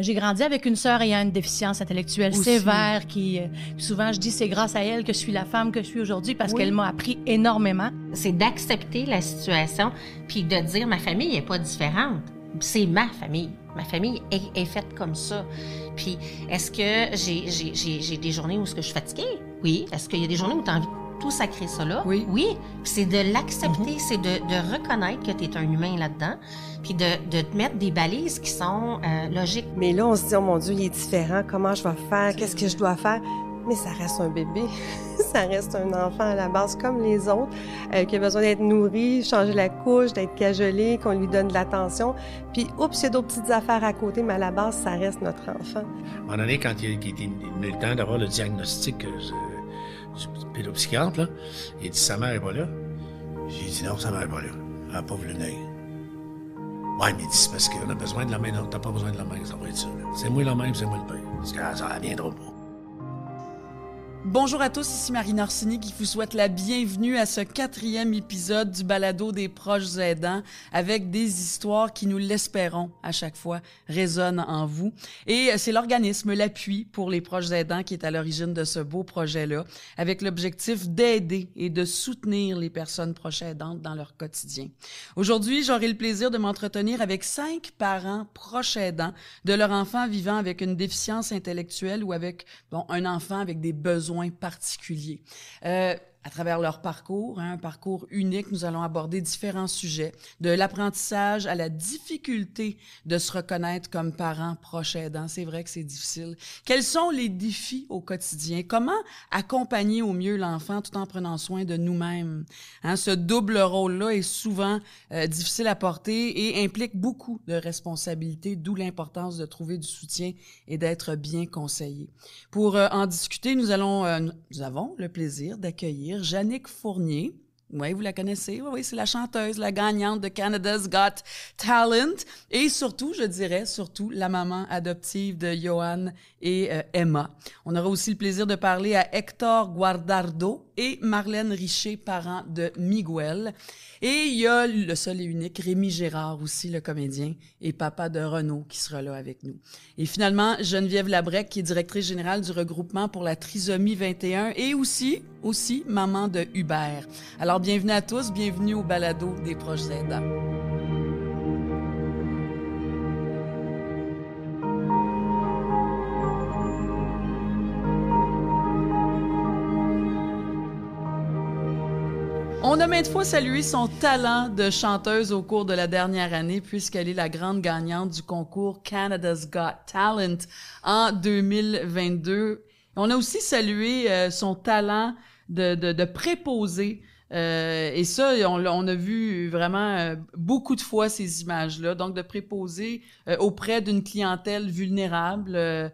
J'ai grandi avec une sœur ayant une déficience intellectuelle sévère qui, souvent, je dis, c'est grâce à elle que je suis la femme que je suis aujourd'hui parce qu'elle m'a appris énormément. C'est d'accepter la situation puis de dire ma famille est pas différente. C'est ma famille. Ma famille est faite comme ça. Puis, est-ce que j'ai des journées où est-ce que je suis fatiguée? Oui. Est-ce qu'il y a des journées où tu as envie de tout sacrer ça là? Oui. Oui. Puis c'est de l'accepter, c'est de reconnaître que tu es un humain là-dedans, puis de te mettre des balises qui sont logiques. Mais là, on se dit, oh mon Dieu, il est différent, comment je vais faire, qu'est-ce que je dois faire? Mais ça reste un bébé, ça reste un enfant à la base comme les autres, qui a besoin d'être nourri, changer la couche, d'être cajolé, qu'on lui donne de l'attention. Puis, oups, il y a d'autres petites affaires à côté, mais à la base, ça reste notre enfant. À un moment donné, quand il a eu le temps d'avoir le diagnostic du pédopsychiatre, là, il a dit « Sa mère est pas là ». J'ai dit « Non, sa mère est pas là. Elle n'a pas voulu venir. » Ouais, mais il dit « C'est parce qu'on a besoin de la main. » Non, t'as pas besoin de la main, ça va être ça. C'est moi la main, c'est moi le père. Parce que ça viendra pas. Bonjour à tous, ici Marina Orsini qui vous souhaite la bienvenue à ce 4e épisode du balado des proches aidants avec des histoires qui, nous l'espérons à chaque fois, résonnent en vous. Et c'est l'organisme L'Appui pour les proches aidants qui est à l'origine de ce beau projet-là, avec l'objectif d'aider et de soutenir les personnes proches aidantes dans leur quotidien. Aujourd'hui, j'aurai le plaisir de m'entretenir avec 5 parents proches aidants de leur enfant vivant avec une déficience intellectuelle ou avec un enfant avec des besoins particuliers. À travers leur parcours, un parcours unique, nous allons aborder différents sujets, de l'apprentissage à la difficulté de se reconnaître comme parent proche aidant. C'est vrai que c'est difficile. Quels sont les défis au quotidien? Comment accompagner au mieux l'enfant tout en prenant soin de nous-mêmes? Ce double rôle-là est souvent difficile à porter et implique beaucoup de responsabilités, d'où l'importance de trouver du soutien et d'être bien conseillé. Pour en discuter, nous avons le plaisir d'accueillir Jannick Fournier. Oui, vous la connaissez. Oui, c'est la chanteuse, la gagnante de Canada's Got Talent. Et surtout, je dirais, la maman adoptive de Johan et Emma. On aura aussi le plaisir de parler à Hector Guardardo et Marlène Richer, parents de Miguel. Et il y a le seul et unique Rémi Gérard aussi, le comédien, et papa de Renaud qui sera là avec nous. Et finalement, Geneviève Labrec, qui est directrice générale du regroupement pour la trisomie 21 et aussi maman de Hubert. Alors, bienvenue à tous, bienvenue au balado des proches aidants. On a maintes fois salué son talent de chanteuse au cours de la dernière année puisqu'elle est la grande gagnante du concours Canada's Got Talent en 2022. On a aussi salué son talent de préposer. Et ça, on a vu vraiment beaucoup de fois ces images-là. Donc, de préposer auprès d'une clientèle vulnérable.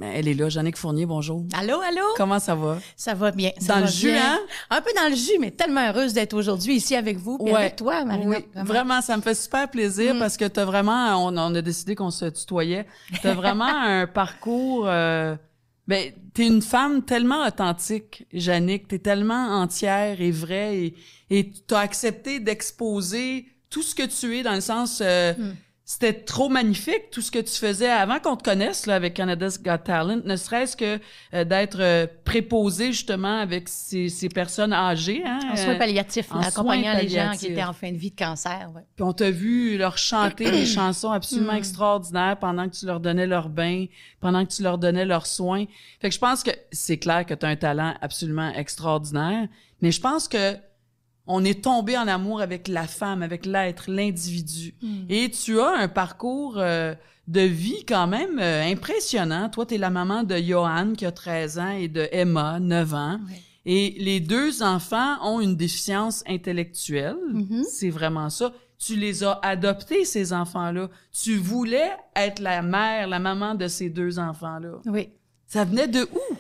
Elle est là, Jannick Fournier, bonjour. Allô? Comment ça va? Ça va bien. Dans le jus, hein? Un peu dans le jus, mais tellement heureuse d'être aujourd'hui ici avec vous et avec toi, Marina. Oui, vraiment, ça me fait super plaisir parce que t'as vraiment, on a décidé qu'on se tutoyait, t'as vraiment un parcours... t'es une femme tellement authentique, Jannick, t'es tellement entière et vraie et t'as accepté d'exposer tout ce que tu es dans le sens... C'était trop magnifique, tout ce que tu faisais avant qu'on te connaisse là avec Canada's Got Talent, ne serait-ce que d'être préposé justement avec ces personnes âgées. En soins palliatifs, accompagnant les gens qui étaient en fin de vie de cancer. Ouais. Puis on t'a vu leur chanter des chansons absolument extraordinaires pendant que tu leur donnais leur bain, pendant que tu leur donnais leurs soins. Fait que je pense que c'est clair que tu as un talent absolument extraordinaire, mais je pense que on est tombé en amour avec la femme, avec l'être, l'individu. Et tu as un parcours de vie quand même impressionnant. Toi, tu es la maman de Johan, qui a 13 ans, et de Emma, 9 ans. Oui. Et les deux enfants ont une déficience intellectuelle. C'est vraiment ça. Tu les as adoptés, ces enfants-là. Tu voulais être la mère, la maman de ces deux enfants-là. Oui. Ça venait de où?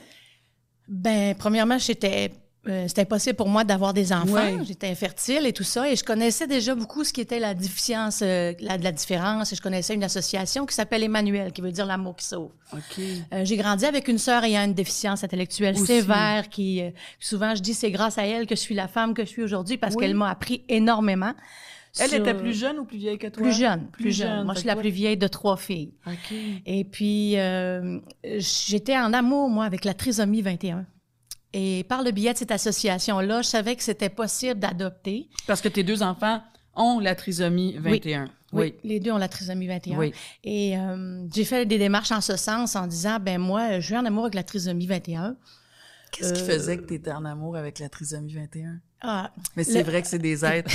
Premièrement, c'était impossible pour moi d'avoir des enfants. Ouais. J'étais infertile et tout ça. Et je connaissais déjà beaucoup ce qui était la déficience, la différence. Et je connaissais une association qui s'appelle Emmanuel, qui veut dire l'amour qui sauve. Okay. J'ai grandi avec une sœur ayant une déficience intellectuelle sévère qui, souvent, je dis, c'est grâce à elle que je suis la femme que je suis aujourd'hui parce qu'elle m'a appris énormément. Elle était plus jeune ou plus vieille que toi? Plus jeune, plus jeune. Moi, je suis la quoi? plus vieille de 3 filles. OK. Et puis, j'étais en amour, moi, avec la trisomie 21. Et par le biais de cette association-là, je savais que c'était possible d'adopter. Parce que tes 2 enfants ont la trisomie 21. Oui, les 2 ont la trisomie 21. Oui. Et j'ai fait des démarches en ce sens en disant, ben moi, je suis en amour avec la trisomie 21. Qu'est-ce qui faisait que tu étais en amour avec la trisomie 21? Ah, Mais c'est vrai que c'est des êtres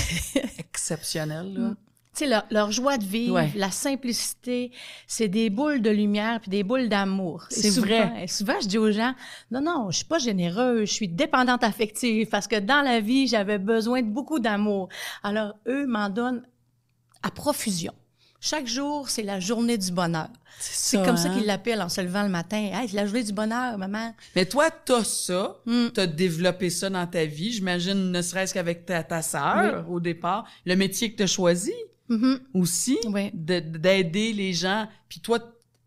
exceptionnels, là. Tu sais, leur joie de vivre, la simplicité, c'est des boules de lumière puis des boules d'amour. C'est vrai. Et souvent, je dis aux gens, non, je suis pas généreuse, je suis dépendante affective parce que dans la vie, j'avais besoin de beaucoup d'amour. Alors, eux m'en donnent à profusion. Chaque jour, c'est la journée du bonheur. C'est comme ça qu'ils l'appellent en se levant le matin. Hey, c'est la journée du bonheur, maman. Mais toi, t'as ça, t'as développé ça dans ta vie, j'imagine, ne serait-ce qu'avec ta sœur, au départ. Le métier que t'as choisi, aussi, d'aider les gens. Puis toi,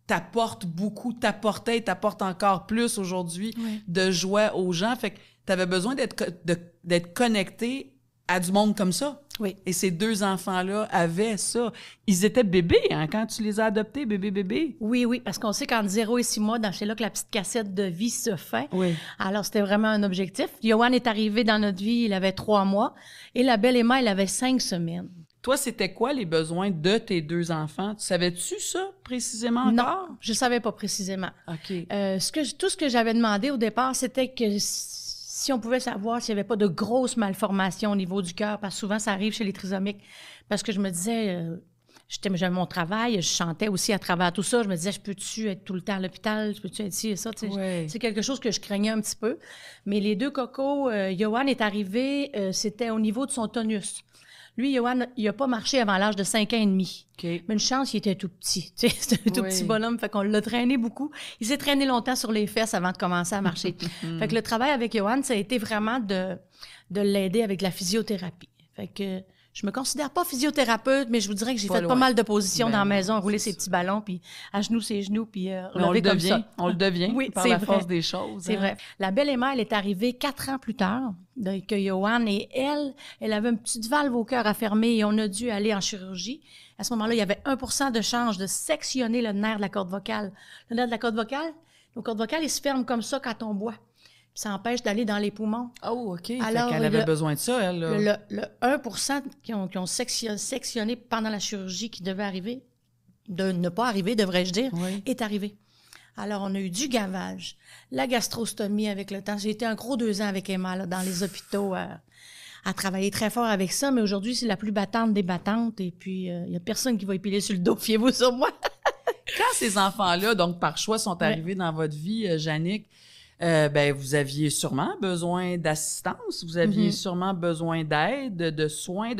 t'apportes beaucoup, t'apportais et t'apportes encore plus aujourd'hui de joie aux gens. Fait que t'avais besoin d'être connecté à du monde comme ça. Oui. Et ces 2 enfants-là avaient ça. Ils étaient bébés, hein, quand tu les as adoptés, bébés. Oui, parce qu'on sait qu'entre 0 et 6 mois, c'est là que la petite cassette de vie se fait. Oui. Alors, c'était vraiment un objectif. Johan est arrivé dans notre vie, il avait 3 mois. Et la belle Emma, elle avait 5 semaines. Toi, c'était quoi les besoins de tes 2 enfants? Tu savais-tu ça précisément encore? Non, je savais pas précisément. OK. Tout ce que j'avais demandé au départ, c'était que si on pouvait savoir s'il n'y avait pas de grosses malformations au niveau du cœur, parce que souvent, ça arrive chez les trisomiques. Parce que je me disais, j'avais mon travail, je chantais aussi à travers tout ça. Je me disais, je peux-tu être tout le temps à l'hôpital? Je peux-tu être ci et ça? C'est quelque chose que je craignais un petit peu. Mais les 2 cocos, Johan est arrivé, c'était au niveau de son tonus. Lui, Johan, il n'a pas marché avant l'âge de 5 ans et demi. Okay. Mais une chance, il était tout petit. C'était un tout petit bonhomme, fait qu'on l'a traîné beaucoup. Il s'est traîné longtemps sur les fesses avant de commencer à marcher. Fait que le travail avec Johan, ça a été vraiment de l'aider avec la physiothérapie. Fait que je me considère pas physiothérapeute, mais je vous dirais que j'ai fait pas mal de positions dans la maison, rouler ses petits ballons, puis à genoux, ses genoux, puis relever comme ça. On le devient par la force des choses. C'est vrai. La belle Emma, elle est arrivée 4 ans plus tard que Johan, et elle avait une petite valve au cœur à fermer et on a dû aller en chirurgie. À ce moment-là, il y avait 1% de chance de sectionner le nerf de la corde vocale. Le nerf de la corde vocale, il se ferme comme ça quand on boit. Ça empêche d'aller dans les poumons. Oh, OK. Alors, fait qu'elle avait besoin de ça, elle. Là. Le 1% qui ont sectionné pendant la chirurgie qui devait arriver, de ne pas arriver, devrais-je dire, est arrivé. Alors, on a eu du gavage, la gastrostomie avec le temps. J'ai été un gros 2 ans avec Emma là, dans les hôpitaux à travailler très fort avec ça, mais aujourd'hui, c'est la plus battante des battantes et puis il n'y a personne qui va épiler sur le dos, fiez-vous sur moi. Quand ces enfants-là, donc par choix, sont arrivés dans votre vie, Jannick, vous aviez sûrement besoin d'assistance, vous aviez sûrement besoin d'aide, de soins.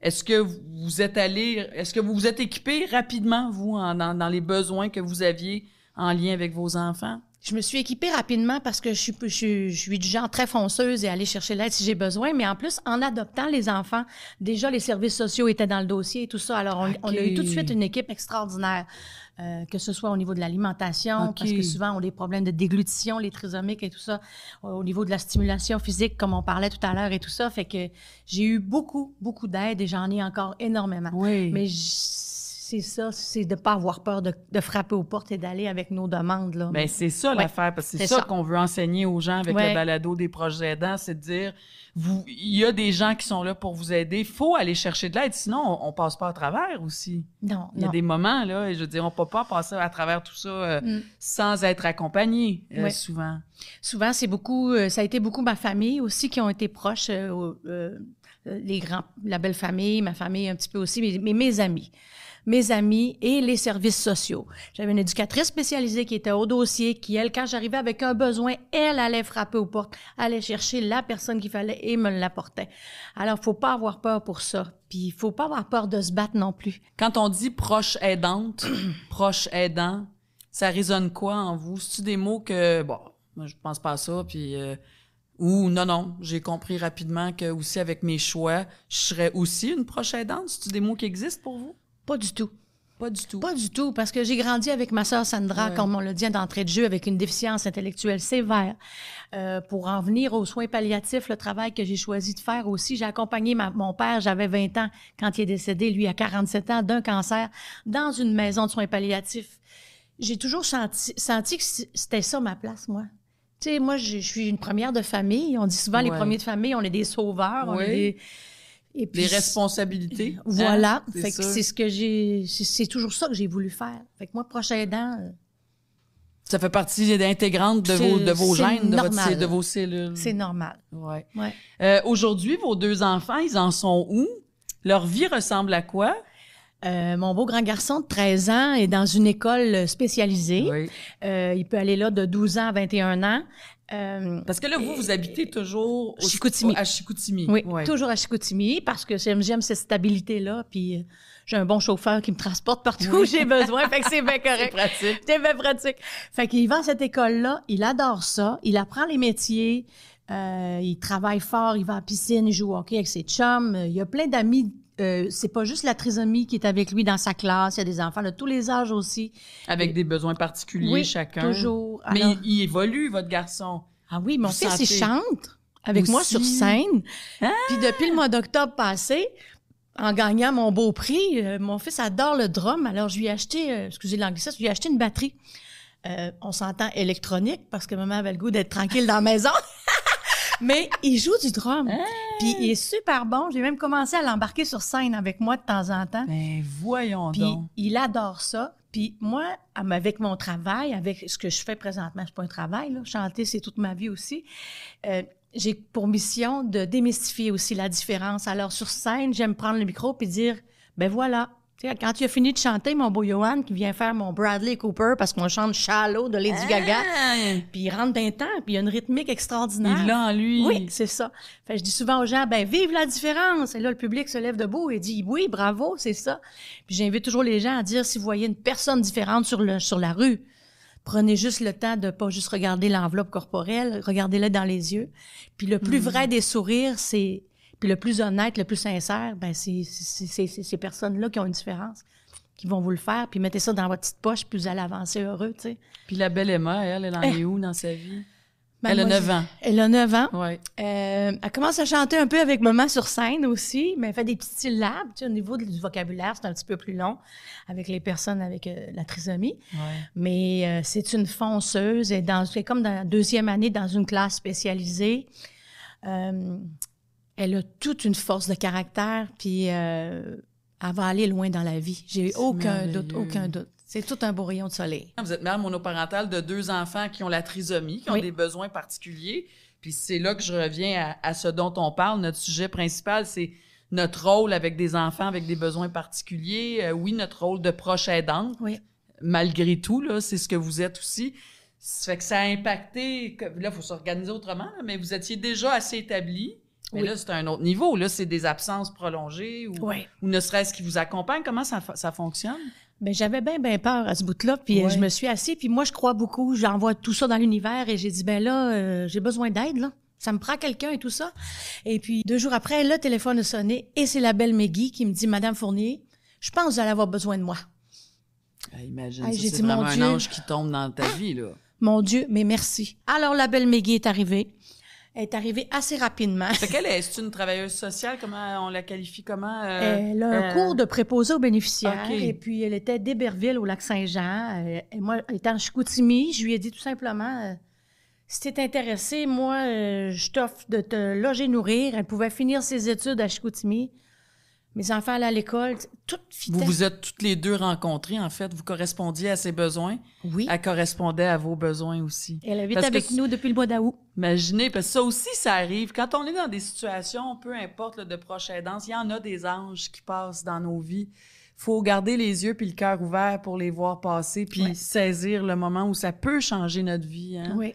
Est-ce que vous vous êtes équipé rapidement, vous, dans les besoins que vous aviez en lien avec vos enfants? Je me suis équipée rapidement parce que je suis du genre très fonceuse et aller chercher l'aide si j'ai besoin. Mais en plus, en adoptant les enfants, déjà, les services sociaux étaient dans le dossier et tout ça. Alors, on a eu tout de suite une équipe extraordinaire, que ce soit au niveau de l'alimentation, parce que souvent, on a des problèmes de déglutition, les trisomiques et tout ça, au niveau de la stimulation physique, comme on parlait tout à l'heure et tout ça. Fait que j'ai eu beaucoup, beaucoup d'aide et j'en ai encore énormément. Oui. Mais c'est ça, c'est de ne pas avoir peur de frapper aux portes et d'aller avec nos demandes. Là. Bien, c'est ça l'affaire, parce que c'est ça qu'on veut enseigner aux gens avec le balado des proches aidants, c'est de dire, il y a des gens qui sont là pour vous aider, il faut aller chercher de l'aide, sinon on passe pas à travers aussi. Non, il y a des moments, là, et je veux dire, on peut pas passer à travers tout ça sans être accompagné, souvent. Souvent, c'est beaucoup, ça a été beaucoup ma famille aussi qui ont été proches, la belle famille, ma famille un petit peu aussi, mais mes amis. Mes amis et les services sociaux. J'avais une éducatrice spécialisée qui était au dossier, qui, elle, quand j'arrivais avec un besoin, elle allait frapper aux portes, allait chercher la personne qu'il fallait et me l'apportait. Alors, faut pas avoir peur pour ça. Puis, il faut pas avoir peur de se battre non plus. Quand on dit proche aidante, proche aidant, ça résonne quoi en vous? C'est-tu des mots que, bon, moi, je pense pas à ça, puis... ou non, j'ai compris rapidement que aussi avec mes choix, je serais aussi une proche aidante? C'est-tu des mots qui existent pour vous? Pas du tout. Pas du tout. Pas du tout, parce que j'ai grandi avec ma sœur Sandra, comme on l'a dit d'entrée de jeu, avec une déficience intellectuelle sévère. Pour en venir aux soins palliatifs, le travail que j'ai choisi de faire aussi, j'ai accompagné mon père, j'avais 20 ans quand il est décédé, lui à 47 ans, d'un cancer, dans une maison de soins palliatifs. J'ai toujours senti que c'était ça ma place, moi. Tu sais, moi, je suis une première de famille. On dit souvent, les premiers de famille, on est des sauveurs, on est des... Et puis, les responsabilités. Voilà. Hein? Fait que c'est ce que c'est toujours ça que j'ai voulu faire. Fait que moi, prochain aidant. Ça fait partie intégrante de vos gènes, normal. de vos cellules. C'est normal. Ouais. Ouais. Aujourd'hui, vos 2 enfants, ils en sont où? Leur vie ressemble à quoi? Mon beau grand garçon de 13 ans est dans une école spécialisée. Oui. Il peut aller là de 12 ans à 21 ans. Parce que là, vous habitez toujours Chicoutimi. à Chicoutimi. Oui, ouais. toujours à Chicoutimi parce que j'aime cette stabilité-là. Puis j'ai un bon chauffeur qui me transporte partout où j'ai besoin. Fait que c'est bien correct. C'est pratique. C'est bien pratique. Fait qu'il va à cette école-là, il adore ça, il apprend les métiers, il travaille fort, il va à la piscine, il joue au hockey avec ses chums. Il y a plein d'amis. C'est pas juste la trisomie qui est avec lui dans sa classe. Il y a des enfants de tous les âges aussi. Avec des besoins particuliers, oui, chacun. Toujours. Mais alors, il évolue, votre garçon. Ah oui, mon fils, sentez- il chante avec moi Aussi? sur scène. Ah! Puis depuis le mois d'octobre passé, en gagnant mon beau prix, mon fils adore le drum. Alors, je lui ai acheté, excusez l'anglicisme, je lui ai acheté une batterie. On s'entend électronique parce que maman avait le goût d'être tranquille dans la maison. Mais il joue du drum. Puis il est super bon. J'ai même commencé à l'embarquer sur scène avec moi de temps en temps. Ben, voyons Puis donc. il adore ça. Puis moi, avec mon travail, avec ce que je fais présentement, c'est pas un travail, là. Chanter, c'est toute ma vie aussi. J'ai pour mission de démystifier aussi la différence. Alors, sur scène, j'aime prendre le micro puis dire, ben voilà. Tu sais, quand tu as fini de chanter, mon beau Johan, qui vient faire mon Bradley Cooper, parce qu'on chante Shallow de Lady Gaga, puis il rentre d'un temps, puis il y a une rythmique extraordinaire. Il l'a en lui. Oui, c'est ça. Fait que je dis souvent aux gens, ben vive la différence. Et là, le public se lève debout et dit, oui, bravo, c'est ça. Puis j'invite toujours les gens à dire, si vous voyez une personne différente sur la rue, prenez juste le temps de pas juste regarder l'enveloppe corporelle, regardez-la dans les yeux. Puis le plus vrai des sourires, puis le plus honnête, le plus sincère, ben c'est ces personnes-là qui ont une différence, qui vont vous le faire, puis mettez ça dans votre petite poche, puis vous allez avancer heureux, tu sais. Puis la belle Emma, elle en est où dans sa vie? Ben, Elle a moi, 9 ans. Elle a 9 ans. Oui. Elle commence à chanter un peu avec maman sur scène aussi, mais elle fait des petites syllabes. Tu sais, au niveau du vocabulaire, c'est un petit peu plus long avec les personnes avec la trisomie. Ouais. Mais c'est une fonceuse. Elle est comme dans la 2e année dans une classe spécialisée. Elle a toute une force de caractère, puis elle va aller loin dans la vie. J'ai aucun doute. C'est tout un beau rayon de soleil. Vous êtes mère monoparentale de 2 enfants qui ont la trisomie, qui ont des besoins particuliers. Puis c'est là que je reviens à ce dont on parle. Notre sujet principal, c'est notre rôle avec des enfants avec des besoins particuliers. Oui, notre rôle de proche aidante. Oui. Malgré tout, là, c'est ce que vous êtes aussi. Ça fait que ça a impacté... Là, il faut s'organiser autrement, là, mais vous étiez déjà assez établi. Mais là, c'est un autre niveau. Là, c'est des absences prolongées ou ne serait-ce qui vous accompagne. Comment ça fonctionne? Ben j'avais bien peur à ce bout-là, puis je me suis assise, puis moi, je crois beaucoup, j'envoie tout ça dans l'univers, et j'ai dit, ben là, j'ai besoin d'aide, là. Ça me prend quelqu'un et tout ça. Et puis, 2 jours après, le téléphone a sonné, et c'est la belle Maggie qui me dit, Madame Fournier, je pense que vous allez avoir besoin de moi. Imagine, j'ai c'est dit, vraiment mon un Dieu. ange qui tombe dans ta vie, là. Mon Dieu, mais merci. Alors, la belle Maggie est arrivée. Elle est arrivée assez rapidement. Fait qu'elle est une travailleuse sociale? Comment on la qualifie? Comment? Elle a un cours de préposé aux bénéficiaires. OK. Et puis, elle était d'Héberville, au Lac-Saint-Jean. Et moi, étant en Chicoutimi, je lui ai dit tout simplement, si t'es intéressée, moi, je t'offre de te loger, nourrir. Elle pouvait finir ses études à Chicoutimi. Mes enfants allaient à l'école, tout fitait. Vous êtes toutes les 2 rencontrées, en fait. Vous correspondiez à ses besoins. Oui. Elle correspondait à vos besoins aussi. Elle habite Parce que avec nous depuis le mois d'août. Imaginez, parce que ça aussi, ça arrive. Quand on est dans des situations, peu importe, là, de proche aidance, il y en a des anges qui passent dans nos vies. Faut garder les yeux puis le cœur ouvert pour les voir passer puis saisir le moment où ça peut changer notre vie. Hein? Oui.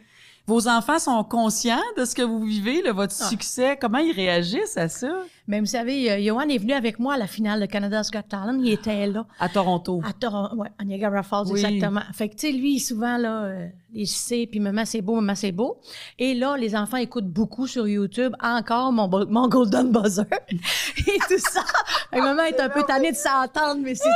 Vos enfants sont conscients de ce que vous vivez, là, votre succès. Comment ils réagissent à ça? Mais vous savez, Johan est venu avec moi à la finale de Canada's Got Talent. Il était là. À Toronto. À Toronto, oui, à Niagara Falls, Oui. exactement. Fait que, tu sais, lui, souvent, là, il sait, puis maman, c'est beau, maman, c'est beau. Et là, les enfants écoutent beaucoup sur YouTube, encore mon Golden Buzzer et tout ça. Fait que maman est un peu tannée de s'entendre, mais c'est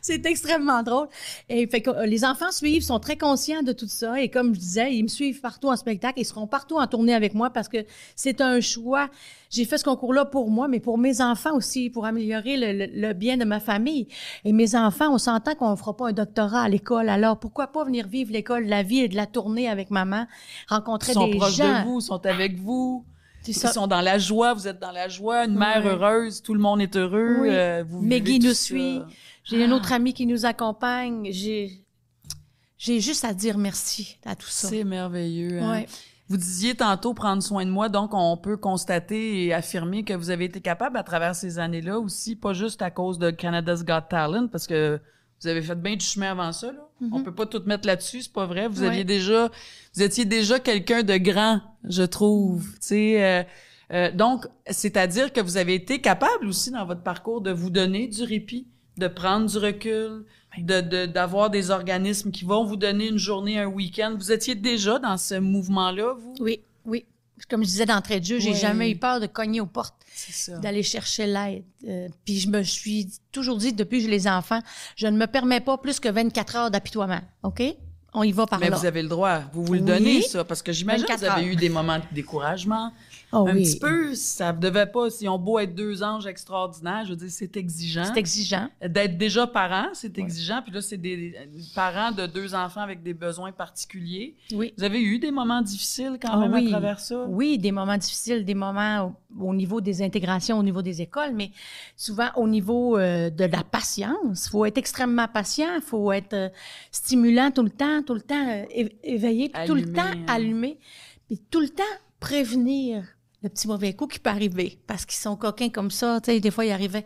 C'est extrêmement drôle. Et fait que les enfants suivent, sont très conscients de tout ça. Et comme je disais, ils me suivent partout en spectacle. Ils seront partout en tournée avec moi parce que c'est un choix. J'ai fait ce concours-là pour moi, mais pour mes enfants aussi, pour améliorer le bien de ma famille. Et mes enfants, on s'entend qu'on ne fera pas un doctorat à l'école. Alors, pourquoi pas venir vivre l'école de la vie et de la tournée avec maman, rencontrer des gens. Ils sont proches de vous, sont avec vous. Ils sont dans la joie, vous êtes dans la joie, une mère heureuse, tout le monde est heureux. Oui. Vous Maggie nous ça. suit. J'ai une autre amie qui nous accompagne. J'ai juste à dire merci à tout ça. C'est merveilleux. Hein? Ouais. Vous disiez tantôt prendre soin de moi, donc on peut constater et affirmer que vous avez été capable à travers ces années-là aussi, pas juste à cause de Canada's Got Talent, parce que vous avez fait bien du chemin avant ça, là. On peut pas tout mettre là-dessus, c'est pas vrai. Vous étiez déjà quelqu'un de grand, je trouve. Tu sais, donc, c'est-à-dire que vous avez été capable aussi dans votre parcours de vous donner du répit, de prendre du recul, d'avoir des organismes qui vont vous donner une journée, un week-end. Vous étiez déjà dans ce mouvement-là, vous? Oui, oui. Comme je disais d'entrée de jeu, j'ai jamais eu peur de cogner aux portes, d'aller chercher l'aide. Puis je me suis toujours dit, depuis que j'ai les enfants, je ne me permets pas plus que 24 heures d'apitoiement, OK? On y va par là. Mais vous avez le droit. Vous le donnez, ça, parce que j'imagine que vous avez eu des moments de découragement. Petit peu, ça ne devait pas, si on beau être deux anges extraordinaires, je veux dire, c'est exigeant. C'est exigeant. D'être déjà parent, c'est exigeant. Puis là, c'est des parents de deux enfants avec des besoins particuliers. Oui. Vous avez eu des moments difficiles quand même à travers ça? Oui, des moments difficiles, des moments au niveau des intégrations, au niveau des écoles, mais souvent au niveau de la patience. Il faut être extrêmement patient, il faut être stimulant tout le temps éveillé, puis tout le temps allumé, puis tout le temps prévenir le petit mauvais coup qui peut arriver, parce qu'ils sont coquins comme ça. Tu sais, des fois, il arrivait...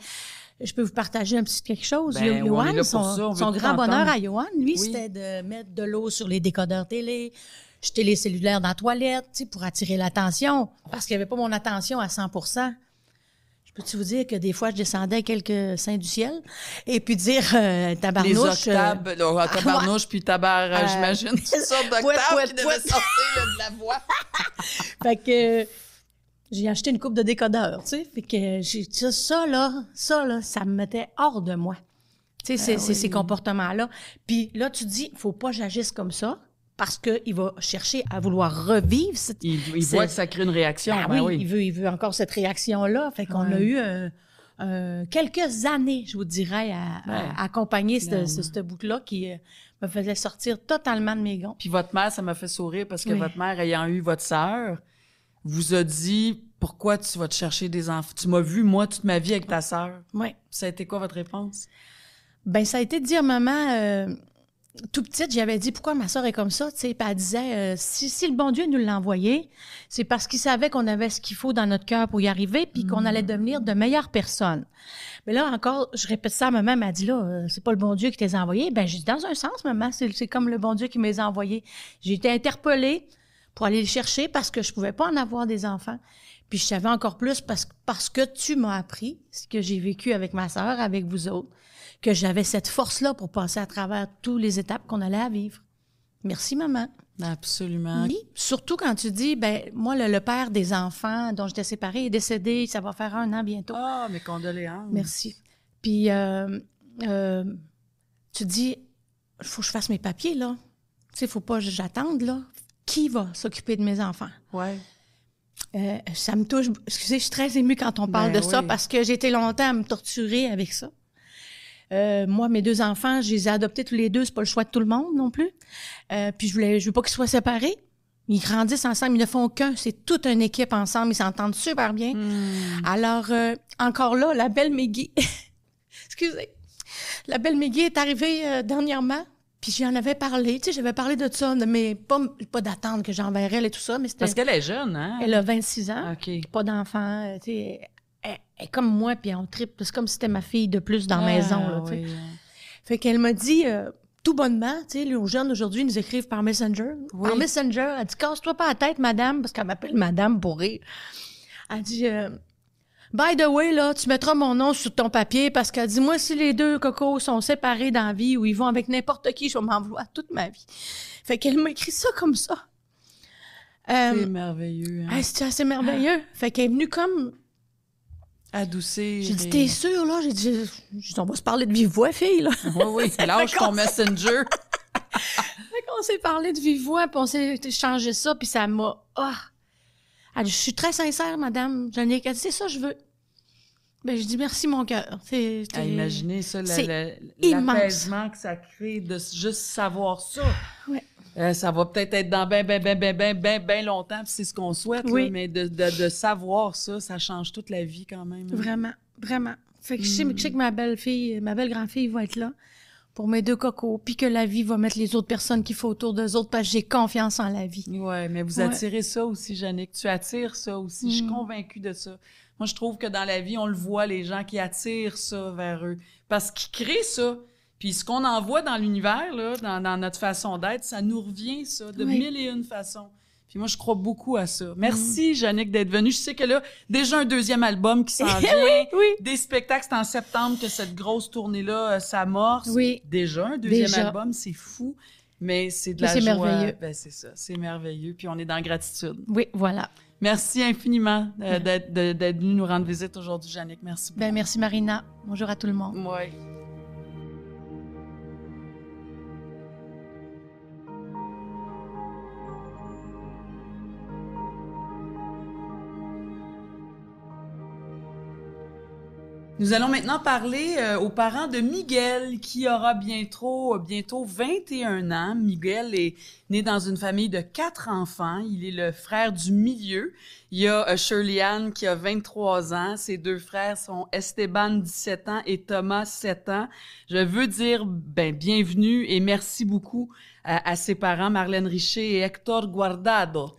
Je peux vous partager un petit quelque chose. Yoann, son grand bonheur à Yoann, lui, c'était de mettre de l'eau sur les décodeurs télé, jeter les cellulaires dans la toilette, tu sais, pour attirer l'attention, parce qu'il n'y avait pas mon attention à 100%. Je peux-tu vous dire que des fois, je descendais quelques saints du ciel et puis dire tabarnouche... Les octaves, tabarnouche puis j'imagine, toutes sortes d'octaves qui devaient sortir de la voix. Fait que j'ai acheté une coupe de décodeurs, tu sais. Fait que ça là, ça me mettait hors de moi. Tu sais, ces comportements-là. Puis là, tu dis, faut pas que j'agisse comme ça. Parce qu'il va chercher à vouloir revivre. Il voit que ça crée une réaction. Oui. Il veut encore cette réaction-là. Fait qu'on a eu quelques années, je vous dirais, à accompagner ce bout-là qui me faisait sortir totalement de mes gonds. Puis votre mère, ça m'a fait sourire parce que votre mère, ayant eu votre sœur, vous a dit « Pourquoi tu vas te chercher des enfants? Tu m'as vu, moi, toute ma vie avec ta sœur. » Oui. Ça a été quoi votre réponse? Ben ça a été de dire, maman... tout petite, j'avais dit pourquoi ma sœur est comme ça, tu sais, puis elle disait si le bon Dieu nous l'a envoyé, c'est parce qu'il savait qu'on avait ce qu'il faut dans notre cœur pour y arriver, puis qu'on allait devenir de meilleures personnes. Mais là encore, je répète ça à maman, elle m'a dit là, c'est pas le bon Dieu qui t'a envoyé. Ben j'ai dit dans un sens, maman, c'est comme le bon Dieu qui m'a envoyé. J'ai été interpellée pour aller le chercher parce que je pouvais pas en avoir des enfants. Puis je savais encore plus parce que tu m'as appris ce que j'ai vécu avec ma sœur, avec vous autres, que j'avais cette force-là pour passer à travers toutes les étapes qu'on allait à vivre. Merci, maman. Absolument. Oui, surtout quand tu dis, ben moi, le père des enfants dont j'étais séparée est décédé, ça va faire 1 an bientôt. Ah, mes condoléances. Merci. Puis, tu dis, il faut que je fasse mes papiers, là. Tu sais, il faut pas que j'attende, là. Qui va s'occuper de mes enfants? Ouais. Ça me touche. Excusez, je suis très émue quand on parle de ça parce que j'ai été longtemps à me torturer avec ça. Moi, mes 2 enfants, je les ai adoptés tous les 2. C'est pas le choix de tout le monde non plus. Puis je veux pas qu'ils soient séparés. Ils grandissent ensemble, ils ne font qu'un. C'est toute une équipe ensemble. Ils s'entendent super bien. Alors, encore là, la belle Maggie... Excusez. La belle Maggie est arrivée dernièrement. Puis j'en avais parlé. Tu sais, j'avais parlé de ça, mais pas d'attendre que j'enverrais elle et tout ça. Mais c'était... Parce qu'elle est jeune, hein? Elle a 26 ans. OK. Pas d'enfant. Tu sais... Elle est comme moi, puis on tripe. C'est comme si c'était ma fille de plus dans la maison. Là, tu sais. Fait qu'elle m'a dit, tout bonnement, tu sais, les jeunes aujourd'hui nous écrivent par Messenger. Oui. Par Messenger, elle dit, casse-toi pas la tête, madame, parce qu'elle m'appelle madame pour rire. Elle dit, by the way, là, tu mettras mon nom sur ton papier, parce qu'elle dit, moi, si les 2 cocos sont séparés dans la vie ou ils vont avec n'importe qui, je vais m'en vouloir toute ma vie. Fait qu'elle m'a écrit ça comme ça. C'est merveilleux. Hein? C'est assez merveilleux. Fait qu'elle est venue comme... Adoucir. J'ai dit, t'es sûre, là? J'ai dit, on va se parler de vive voix, fille, là. Oui, lâche ton Messenger. On s'est parlé de vive voix, puis on s'est échangé ça, puis ça m'a... Elle dit, je suis très sincère, madame. Jannick, elle dit, c'est ça que je veux. Ben, je dis, merci, mon cœur. Imaginez ça, immense. l'apaisement que ça crée de juste savoir ça. Ouais. Ça va peut-être être dans ben longtemps, puis c'est ce qu'on souhaite, Oui. là, mais de savoir ça, ça change toute la vie quand même. Vraiment, vraiment. Fait que je sais que ma belle-fille, ma belle grand-fille va être là pour mes 2 cocos, puis que la vie va mettre les autres personnes qu'il faut autour d'eux autres, parce que j'ai confiance en la vie. Oui, mais vous attirez ça aussi, Jannick. Tu attires ça aussi. Je suis convaincue de ça. Moi, je trouve que dans la vie, on le voit, les gens qui attirent ça vers eux. Parce qu'ils créent ça. Puis ce qu'on envoie dans l'univers, là, dans notre façon d'être, ça nous revient, ça, de 1001 façons. Puis moi, je crois beaucoup à ça. Merci, Jannick, d'être venue. Je sais que là, déjà un 2e album qui s'en vient. Oui. Des spectacles, c'est en septembre que cette grosse tournée-là s'amorce. Oui. Déjà, un 2e album, c'est fou. Mais c'est de la joie. C'est merveilleux. Ben, c'est ça, c'est merveilleux. Puis on est dans gratitude. Oui, voilà. Merci infiniment d'être venue nous rendre visite aujourd'hui, Jannick. Merci beaucoup. Ben, merci, Marina. Bonjour à tout le monde. Oui. Nous allons maintenant parler aux parents de Miguel, qui aura bientôt 21 ans. Miguel est né dans une famille de 4 enfants. Il est le frère du milieu. Il y a Shirley-Anne qui a 23 ans. Ses 2 frères sont Esteban, 17 ans, et Thomas, 7 ans. Je veux dire bienvenue et merci beaucoup à ses parents, Marlène Richer et Hector Guardado.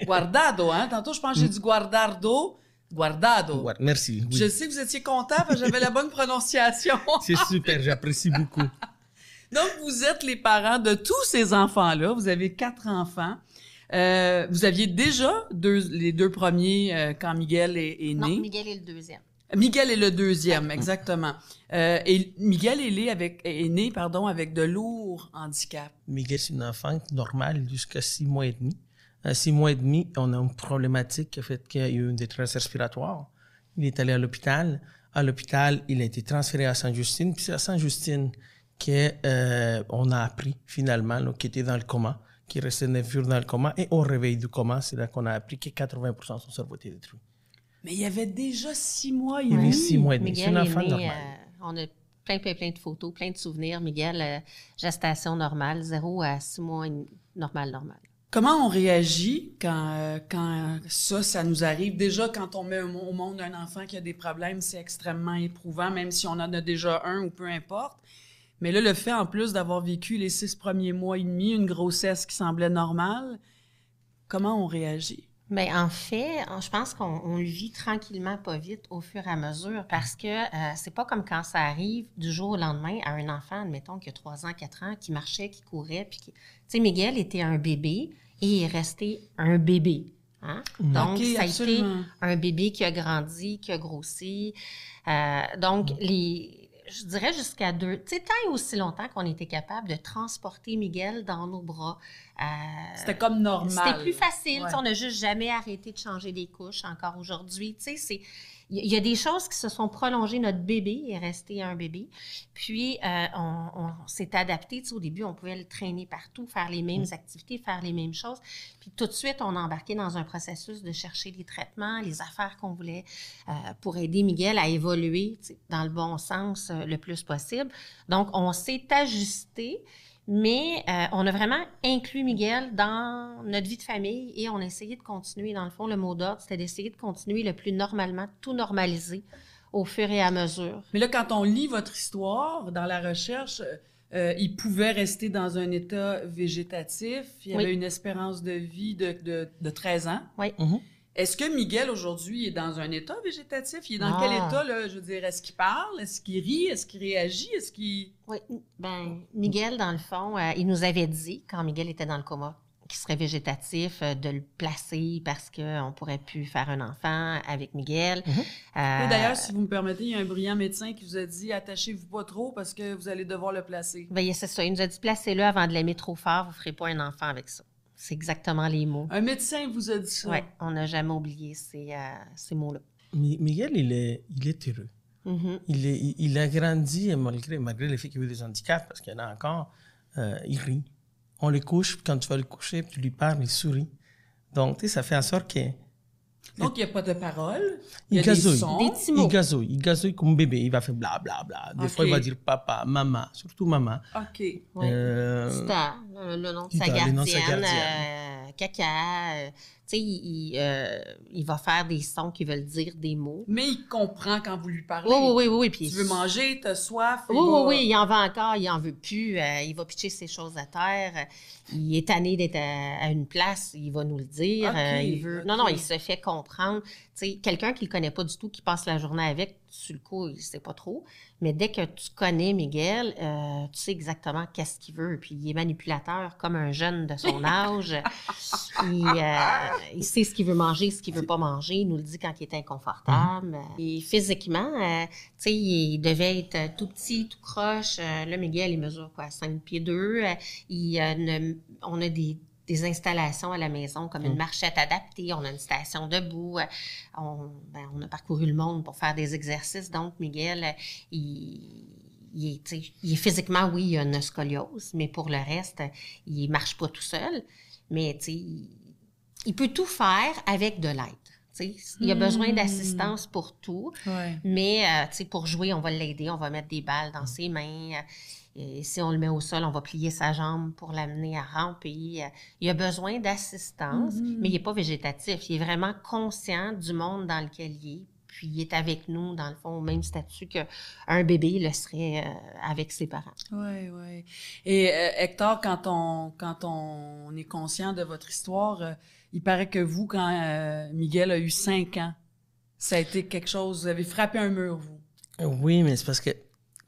Guardado, hein? Tantôt, je pense que j'ai dit Guardado. Guardado. Merci. Oui. Je sais que vous étiez content parce que j'avais la bonne prononciation. C'est super, j'apprécie beaucoup. Donc, vous êtes les parents de tous ces enfants-là. Vous avez 4 enfants. Vous aviez déjà les 2 premiers quand Miguel est né. Non, Miguel est le 2e. Miguel est le 2e, exactement. Et Miguel est né avec de lourds handicaps. Miguel, c'est un enfant normal jusqu'à 6 mois et demi. À 6 mois et demi, on a une problématique qui a fait qu'il y a eu une détresse respiratoire. Il est allé à l'hôpital. À l'hôpital, il a été transféré à Sainte-Justine. Puis c'est à Sainte-Justine qu'on a appris finalement qu'il était dans le coma, qu'il restait 9 jours dans le coma. Et au réveil du coma, c'est là qu'on a appris que 80% de son cerveau était détruit. Mais il y avait déjà 6 mois et demi. demi. Il y avait 6 mois et demi. Miguel c'est un enfant est né, normal. On a plein de photos, plein de souvenirs. Miguel, gestation normale, 0 à 6 mois, normal. Comment on réagit quand ça nous arrive? Déjà, quand on met au monde un enfant qui a des problèmes, c'est extrêmement éprouvant, même si on en a déjà un ou peu importe. Mais là, le fait, en plus d'avoir vécu les 6 premiers mois et demi, une grossesse qui semblait normale, comment on réagit? Mais en fait, je pense qu'on le vit tranquillement, pas vite, au fur et à mesure, parce que c'est pas comme quand ça arrive du jour au lendemain à un enfant, admettons, qui a 3 ans, 4 ans, qui marchait, qui courait, puis qui... Tu sais, Miguel était un bébé et il est resté un bébé. Hein? Donc, okay, ça a absolument. été un bébé qui a grandi, qui a grossi. Donc, je dirais jusqu'à 2... Tu sais, tant et aussi longtemps qu'on était capable de transporter Miguel dans nos bras. C'était comme normal. C'était plus facile. Ouais. On n'a juste jamais arrêté de changer des couches encore aujourd'hui. Tu sais, il y a des choses qui se sont prolongées. Notre bébé est resté un bébé. Puis, on s'est adapté. Tu sais, au début, on pouvait le traîner partout, faire les mêmes activités, faire les mêmes choses. Puis, tout de suite, on a embarqué dans un processus de chercher les traitements, les affaires qu'on voulait pour aider Miguel à évoluer dans le bon sens le plus possible. Donc, on s'est ajusté. Mais on a vraiment inclus Miguel dans notre vie de famille et on a essayé de continuer. Dans le fond, le mot d'ordre, c'était d'essayer de continuer le plus normalement, tout normaliser au fur et à mesure. Mais là, quand on lit votre histoire dans la recherche, il pouvait rester dans un état végétatif. Il y avait une espérance de vie de 13 ans. Oui. Mm-hmm. Est-ce que Miguel, aujourd'hui, est dans un état végétatif? Il est dans quel état, là? Je veux dire, est-ce qu'il parle? Est-ce qu'il rit? Est-ce qu'il réagit? Est-ce qu'il... Oui. Ben, Miguel, dans le fond, il nous avait dit, quand Miguel était dans le coma, qu'il serait végétatif, de le placer parce qu'on ne pourrait plus faire un enfant avec Miguel. Et d'ailleurs, si vous me permettez, il y a un brillant médecin qui vous a dit « Attachez-vous pas trop parce que vous allez devoir le placer. » Ben, c'est ça. Il nous a dit « Placez-le avant de l'aimer trop fort, vous ne ferez pas un enfant avec ça. » C'est exactement les mots. Un médecin vous a dit ça? Oui, on n'a jamais oublié ces mots-là. Miguel, il est heureux. Mhm. Il a grandi, et malgré les fait qu'il a eu des handicaps, parce qu'il y en a encore, il rit. On le couche, puis quand tu vas le coucher, puis tu lui parles, il sourit. Donc, tu sais, ça fait en sorte que... Donc, il n'y a pas de paroles, il y a gazouille. des sons. Des petits mots. Il gazouille comme bébé. Il va faire bla bla bla. Des fois, il va dire papa, maman, surtout maman. OK. Ouais. Tita, le nom de sa Tita, le nom de sa gardienne, gardienne. caca. Tu sais, il va faire des sons qui veulent dire des mots. Mais il comprend quand vous lui parlez. Oui. Puis Tu veux manger, t'as soif. Oui, il en veut encore, il en veut plus. Il va pitcher ses choses à terre. Il est tanné d'être à une place, il va nous le dire. Ok, Il veut... ok. Non, il se fait comprendre. Tu sais, quelqu'un qui le connaît pas du tout, qui passe la journée avec, sur le coup, il sait pas trop. Mais dès que tu connais Miguel, tu sais exactement qu'est-ce qu'il veut. Puis il est manipulateur comme un jeune de son âge. Il sait ce qu'il veut manger, ce qu'il veut pas manger. Il nous le dit quand il est inconfortable. Et physiquement, tu sais, il devait être tout petit, tout croche. Là, Miguel, il mesure quoi, 5 pieds 2. On a des installations à la maison, comme une marchette adaptée, on a une station debout, on a parcouru le monde pour faire des exercices. Donc, Miguel, il est physiquement, oui, il a une scoliose, mais pour le reste, il marche pas tout seul. Mais, tu sais, il peut tout faire avec de l'aide. Tu sais, il a besoin d'assistance pour tout, Ouais. mais tu sais, pour jouer, on va l'aider, on va mettre des balles dans ses mains. Et si on le met au sol, on va plier sa jambe pour l'amener à ramper. Il a besoin d'assistance, mais il n'est pas végétatif. Il est vraiment conscient du monde dans lequel il est. Puis il est avec nous, dans le fond, au même statut qu'un bébé le serait avec ses parents. Oui. Et Hector, quand on est conscient de votre histoire, il paraît que vous, quand Miguel a eu 5 ans, ça a été quelque chose, vous avez frappé un mur, vous. Oui, mais c'est parce que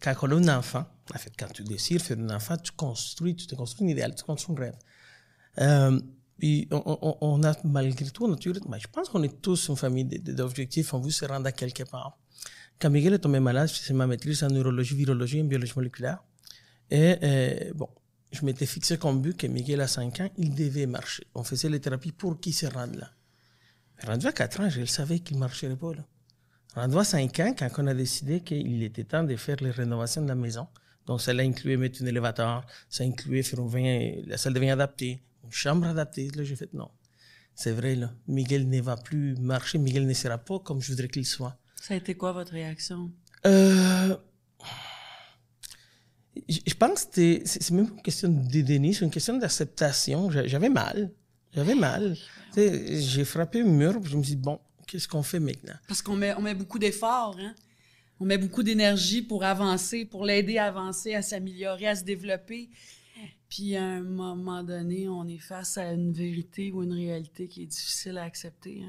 quand on a un enfant, en fait, quand tu décides de faire un enfant, tu te construis un idéal, tu construis un rêve. Puis on a, malgré tout, mais je pense qu'on est tous une famille d'objectifs, on veut se rendre à quelque part. Quand Miguel est tombé malade, c'est ma maîtrise en neurologie, virologie et en biologie moléculaire. Et bon, je m'étais fixé comme but que Miguel, à 5 ans, il devait marcher. On faisait les thérapies pour qu'il se rende là. Rendu à 4 ans, je le savais qu'il ne marcherait pas là. Rendu à 5 ans, quand on a décidé qu'il était temps de faire les rénovations de la maison, donc ça incluait mettre un élévateur, ça incluait faire la salle de bain adaptée, une chambre adaptée. Là, j'ai fait non. C'est vrai, là. Miguel ne va plus marcher, Miguel ne sera pas comme je voudrais qu'il soit. Ça a été quoi votre réaction? Je pense que c'est même une question de déni, c'est une question d'acceptation. J'avais mal. Tu sais, j'ai frappé le mur, puis je me suis dit, bon, qu'est-ce qu'on fait maintenant? Parce qu'on met beaucoup d'efforts, hein? On met beaucoup d'énergie pour avancer, pour l'aider à avancer, à s'améliorer, à se développer. Puis à un moment donné, on est face à une vérité ou une réalité qui est difficile à accepter.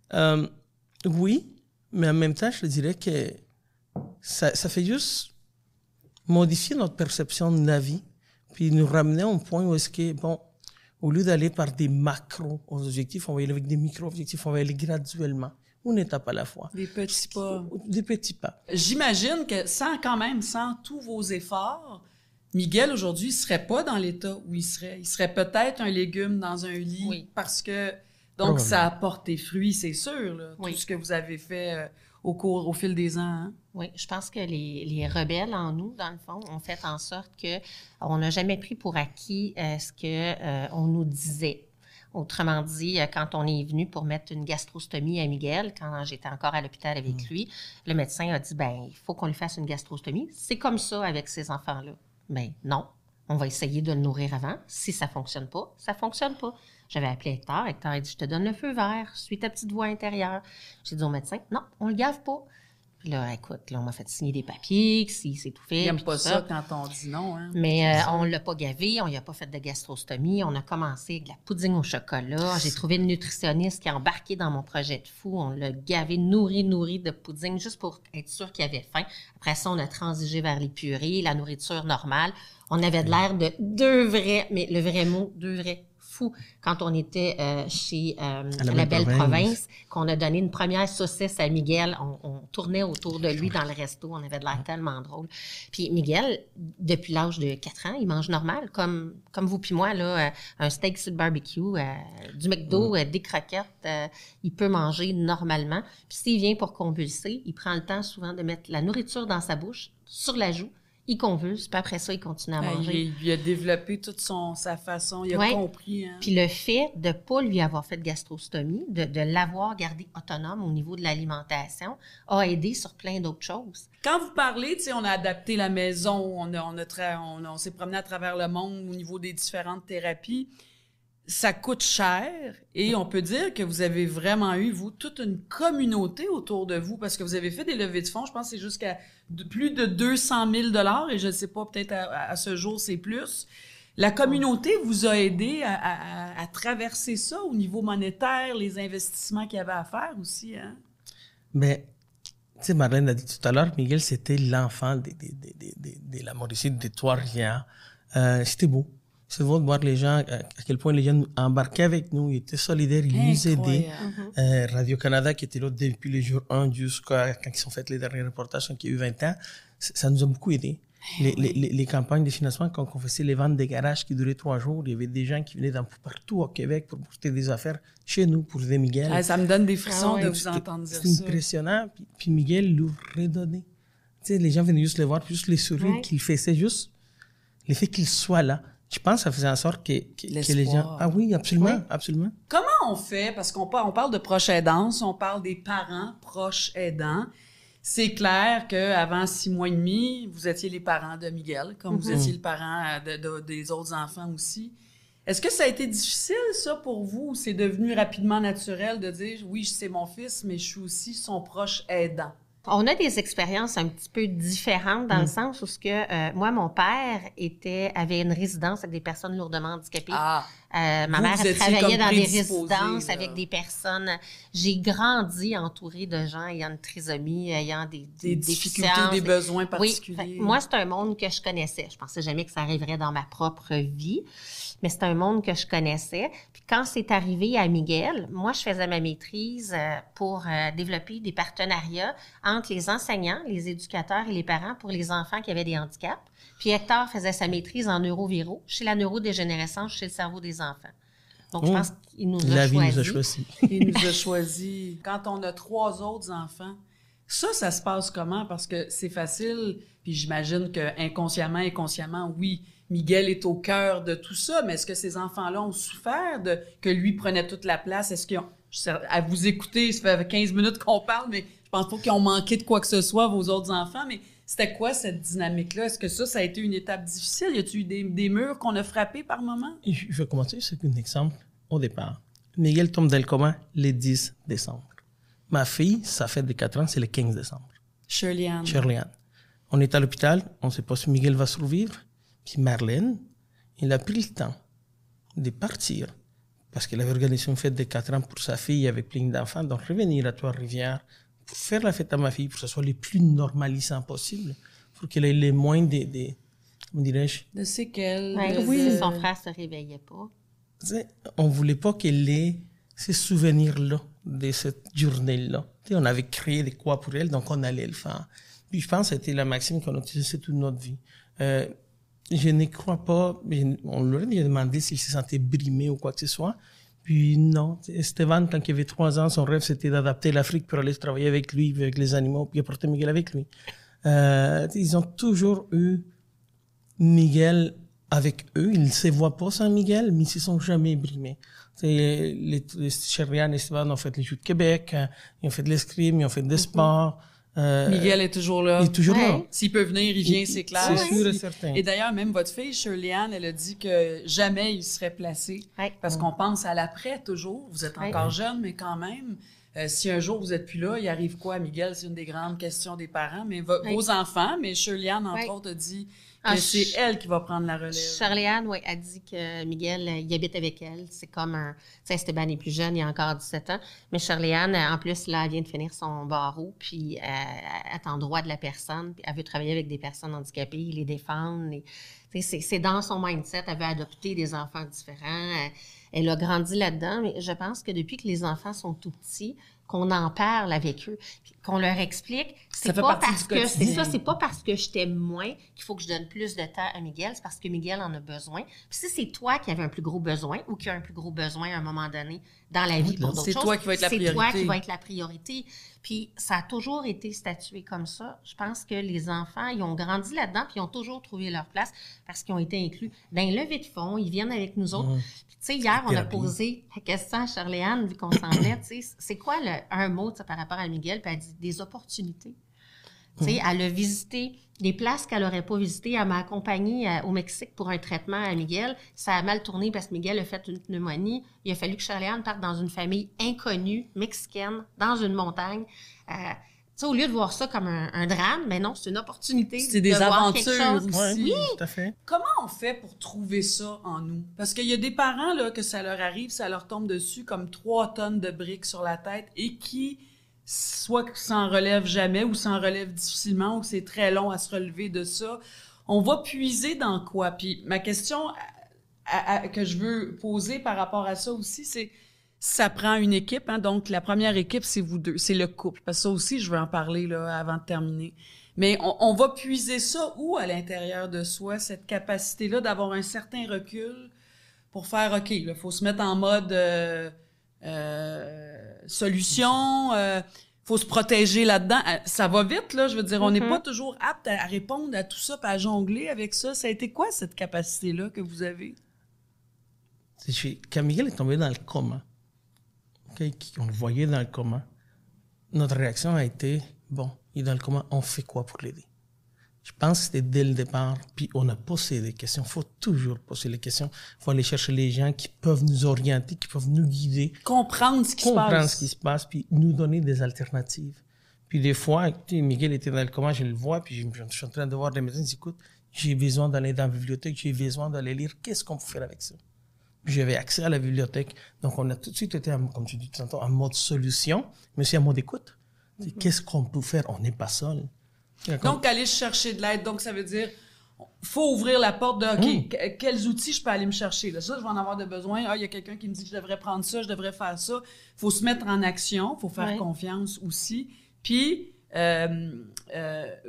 Hein? Oui, mais en même temps, je te dirais que ça fait juste modifier notre perception de la vie, puis nous ramener à un point où est-ce que, bon, au lieu d'aller par des macro-objectifs, on va y aller avec des micro-objectifs, on va y aller graduellement, une étape à la fois. Des petits pas. Des petits pas. J'imagine que sans tous vos efforts, Miguel, aujourd'hui, il serait pas dans l'état où il serait. Il serait peut-être un légume dans un lit. Oui. Parce que, donc, ça a porté fruit, c'est sûr, là, Oui. tout ce que vous avez fait au fil des ans. Hein? Oui, je pense que les rebelles en nous, dans le fond, ont fait en sorte que on n'a jamais pris pour acquis ce que on nous disait. Autrement dit, quand on est venu pour mettre une gastrostomie à Miguel, quand j'étais encore à l'hôpital avec lui, le médecin a dit, ben, il faut qu'on lui fasse une gastrostomie. C'est comme ça avec ces enfants-là. Ben, non. On va essayer de le nourrir avant. Si ça fonctionne pas, ça fonctionne pas. J'avais appelé Hector. Hector a dit, je te donne le feu vert. Suis ta petite voix intérieure. J'ai dit au médecin, non, on le gave pas. Puis là, écoute, là, on m'a fait signer des papiers, si c'est tout fait. Il n'aime puis pas tout ça quand on dit non. Hein? Mais on l'a pas gavé, on lui a pas fait de gastrostomie. On a commencé avec de la pouding au chocolat. J'ai trouvé une nutritionniste qui a embarqué dans mon projet de fou. On l'a gavé, nourri de pouding, juste pour être sûr qu'il avait faim. Après ça, on a transigé vers les purées, la nourriture normale. On avait de l'air de deux vrais, mais le vrai mot, deux vrais fou. Quand on était chez la Belle Province, qu'on a donné une première saucisse à Miguel, on tournait autour de lui dans le resto. On avait de l'air tellement drôle. Puis Miguel, depuis l'âge de 4 ans, il mange normal, comme vous puis moi, là, un steak sur le barbecue, du McDo, des croquettes, il peut manger normalement. Puis s'il vient pour convulser, il prend le temps souvent de mettre la nourriture dans sa bouche, sur la joue, il convulse, puis après ça, il continue à manger. Il a développé toute sa façon, il a compris. Hein? Puis le fait de ne pas lui avoir fait de gastrostomie, de l'avoir gardé autonome au niveau de l'alimentation, a aidé sur plein d'autres choses. Quand vous parlez, on a adapté la maison, on s'est promené à travers le monde au niveau des différentes thérapies. Ça coûte cher et on peut dire que vous avez vraiment eu, vous, toute une communauté autour de vous parce que vous avez fait des levées de fonds, je pense que c'est jusqu'à plus de 200 000 $ et je ne sais pas, peut-être à ce jour, c'est plus. La communauté vous a aidé à traverser ça au niveau monétaire, les investissements qu'il y avait à faire aussi, hein? Mais, tu sais, Marlène a dit tout à l'heure, Miguel, c'était l'enfant de la Mauricie, de Trois-Rivières. C'était beau. C'est beau de voir les gens, à quel point les gens embarquaient avec nous, ils étaient solidaires, ils nous aidaient. Radio-Canada, qui était là depuis le jour 1 jusqu'à quand ils ont fait les derniers reportages, quand il y a eu 20 ans, ça nous a beaucoup aidés. Les campagnes de financement, quand on faisait les ventes des garages qui duraient 3 jours, il y avait des gens qui venaient partout au Québec pour porter des affaires chez nous, pour aider Miguel. Ça me donne des frissons de vous entendre dire ça. C'est impressionnant. Puis Miguel nous redonnait. Tu sais, les gens venaient juste le voir, puis juste les sourires qu'il faisait, juste le fait qu'il soit là. Je pense que ça faisait en sorte que les gens... Ah oui, absolument, absolument. Comment on fait? Parce qu'on parle de proches aidants, on parle des parents proches aidants. C'est clair qu'avant 6 mois et demi, vous étiez les parents de Miguel, comme vous étiez le parent des autres enfants aussi. Est-ce que ça a été difficile, ça, pour vous? Ou c'est devenu rapidement naturel de dire, oui, c'est mon fils, mais je suis aussi son proche aidant? On a des expériences un petit peu différentes dans le sens où moi, mon père avait une résidence avec des personnes lourdement handicapées. Ma mère travaillait dans des résidences avec des personnes. J'ai grandi entourée de gens ayant une trisomie, ayant des difficultés, des besoins particuliers. Oui, moi, c'est un monde que je connaissais. Je pensais jamais que ça arriverait dans ma propre vie. Mais c'est un monde que je connaissais. Puis quand c'est arrivé à Miguel, moi, je faisais ma maîtrise pour développer des partenariats entre les enseignants, les éducateurs et les parents pour les enfants qui avaient des handicaps. Puis Hector faisait sa maîtrise en neuroviro, chez la neurodégénérescence, chez le cerveau des enfants. Donc, je pense qu'il nous a choisi. Il nous a choisi. Quand on a 3 autres enfants, ça se passe comment? Parce que c'est facile, puis j'imagine qu'inconsciemment et consciemment, oui, Miguel est au cœur de tout ça, mais est-ce que ces enfants-là ont souffert que lui prenait toute la place? Est-ce qu'ils ont... À vous écouter, ça fait 15 minutes qu'on parle, mais je pense pas qu'ils ont manqué de quoi que ce soit, vos autres enfants, mais c'était quoi cette dynamique-là? Est-ce que ça a été une étape difficile? Y a-t-il eu des murs qu'on a frappés par moment? Je vais commencer avec un exemple au départ. Miguel tombe dans le coma le 10 décembre. Ma fille, sa fête de 4 ans, c'est le 15 décembre. Shirley Ann. On est à l'hôpital, on ne sait pas si Miguel va survivre. Puis Marlène, il a pris le temps de partir parce qu'elle avait organisé une fête de 4 ans pour sa fille avec plein d'enfants, donc revenir à Trois-Rivières pour faire la fête à ma fille, pour que ce soit le plus normalisant possible, pour qu'elle ait le moins comment dirais-je? De séquelles. Oui, son frère ne se réveillait pas. On ne voulait pas qu'elle ait ces souvenirs-là de cette journée-là. On avait créé de quoi pour elle, donc on allait le faire. Puis je pense que c'était la maxime qu'on a utilisée toute notre vie. Je ne crois pas, on leur a demandé s'il se sentait brimé ou quoi que ce soit. Puis non, Stéphane, quand il avait 3 ans, son rêve c'était d'adapter l'Afrique pour aller travailler avec lui, avec les animaux, puis apporter Miguel avec lui. Ils ont toujours eu Miguel avec eux. Ils ne se voient pas sans Miguel, mais ils ne se sont jamais brimés. Les Shirley et Stéphane ont fait les Jeux de Québec, ils ont fait de l'escrime, ils ont fait des sports. Miguel est toujours là. Il est toujours là. S'il peut venir, il vient, c'est clair. C'est sûr et certain. Et d'ailleurs, même votre fille, Shirley Ann, elle a dit que jamais il serait placé. Parce qu'on pense à l'après toujours. Vous êtes encore jeune, mais quand même, si un jour vous n'êtes plus là, il arrive quoi, Miguel? C'est une des grandes questions des parents. Mais vos enfants, mais Shirley Ann, entre autres, a dit que c'est elle qui va prendre la relève. Shirley Ann, a dit que Miguel, il habite avec elle. C'est comme un... Tu sais, Esteban est plus jeune, il a encore 17 ans. Mais Shirley Ann, en plus, là, elle vient de finir son barreau, puis elle est en droit de la personne, puis elle veut travailler avec des personnes handicapées, les défendre. C'est dans son mindset, elle veut adopter des enfants différents. Elle a grandi là-dedans, mais je pense que depuis que les enfants sont tout petits, qu'on en parle avec eux, qu'on leur explique, c'est pas parce que je t'aime moins qu'il faut que je donne plus de temps à Miguel, c'est parce que Miguel en a besoin. Puis si c'est toi qui avais un plus gros besoin ou qui a un plus gros besoin à un moment donné dans la vie pour d'autres choses, c'est toi qui va être la priorité. C'est toi qui va être la priorité. Puis ça a toujours été statué comme ça. Je pense que les enfants, ils ont grandi là-dedans puis ils ont toujours trouvé leur place parce qu'ils ont été inclus dans les levées de fonds, ils viennent avec nous autres. Puis tu sais, hier, on a posé la question à Charléane, vu qu'on s'en venait, tu sais, c'est quoi un mot par rapport à Miguel? Puis elle dit des opportunités. Tu sais, elle a visité des places qu'elle n'aurait pas visitées. Elle m'a accompagnée au Mexique pour un traitement à Miguel. Ça a mal tourné parce que Miguel a fait une pneumonie. Il a fallu que Charléane parte dans une famille inconnue, mexicaine, dans une montagne. Tu sais, au lieu de voir ça comme un drame, mais non, c'est une opportunité. C'est des aventures aussi. Oui, tout à fait. Comment on fait pour trouver ça en nous? Parce qu'il y a des parents, là, que ça leur arrive, ça leur tombe dessus comme 3 tonnes de briques sur la tête et qui, soit s'en relèvent jamais ou s'en relèvent difficilement ou que c'est très long à se relever de ça. On va puiser dans quoi? Puis ma question que je veux poser par rapport à ça aussi, c'est ça prend une équipe, hein? Donc la première équipe, c'est vous deux, c'est le couple. Parce que ça aussi, je veux en parler là avant de terminer. Mais on va puiser ça où à l'intérieur de soi, cette capacité-là d'avoir un certain recul pour faire, OK, il faut se mettre en mode solution, faut se protéger là-dedans. Ça va vite, là, je veux dire, on n'est pas toujours apte à répondre à tout ça, puis à jongler avec ça. Ça a été quoi, cette capacité-là que vous avez? Quand Miguel est tombé dans le coma, on le voyait dans le coma, notre réaction a été, bon, il est dans le coma, on fait quoi pour l'aider? Je pense que c'était dès le départ, puis on a posé des questions. Il faut toujours poser les questions. Il faut aller chercher les gens qui peuvent nous orienter, qui peuvent nous guider. Comprendre ce qui se passe, puis nous donner des alternatives. Puis des fois, Miguel était dans le coma, je le vois, puis je suis en train de voir des médecins, je dis, écoute, j'ai besoin d'aller dans la bibliothèque, j'ai besoin d'aller lire, qu'est-ce qu'on peut faire avec ça? J'avais accès à la bibliothèque, donc on a tout de suite été, comme tu dis tantôt, en mode solution, mais aussi en mode écoute. Qu'est-ce qu'on peut faire? On n'est pas seul. Donc, aller chercher de l'aide. Donc, ça veut dire, faut ouvrir la porte de, OK, quels outils je peux aller me chercher? Là, ça, je vais en avoir de besoin. Ah, il y a quelqu'un qui me dit que je devrais prendre ça, je devrais faire ça. Faut se mettre en action, faut faire confiance aussi. Puis,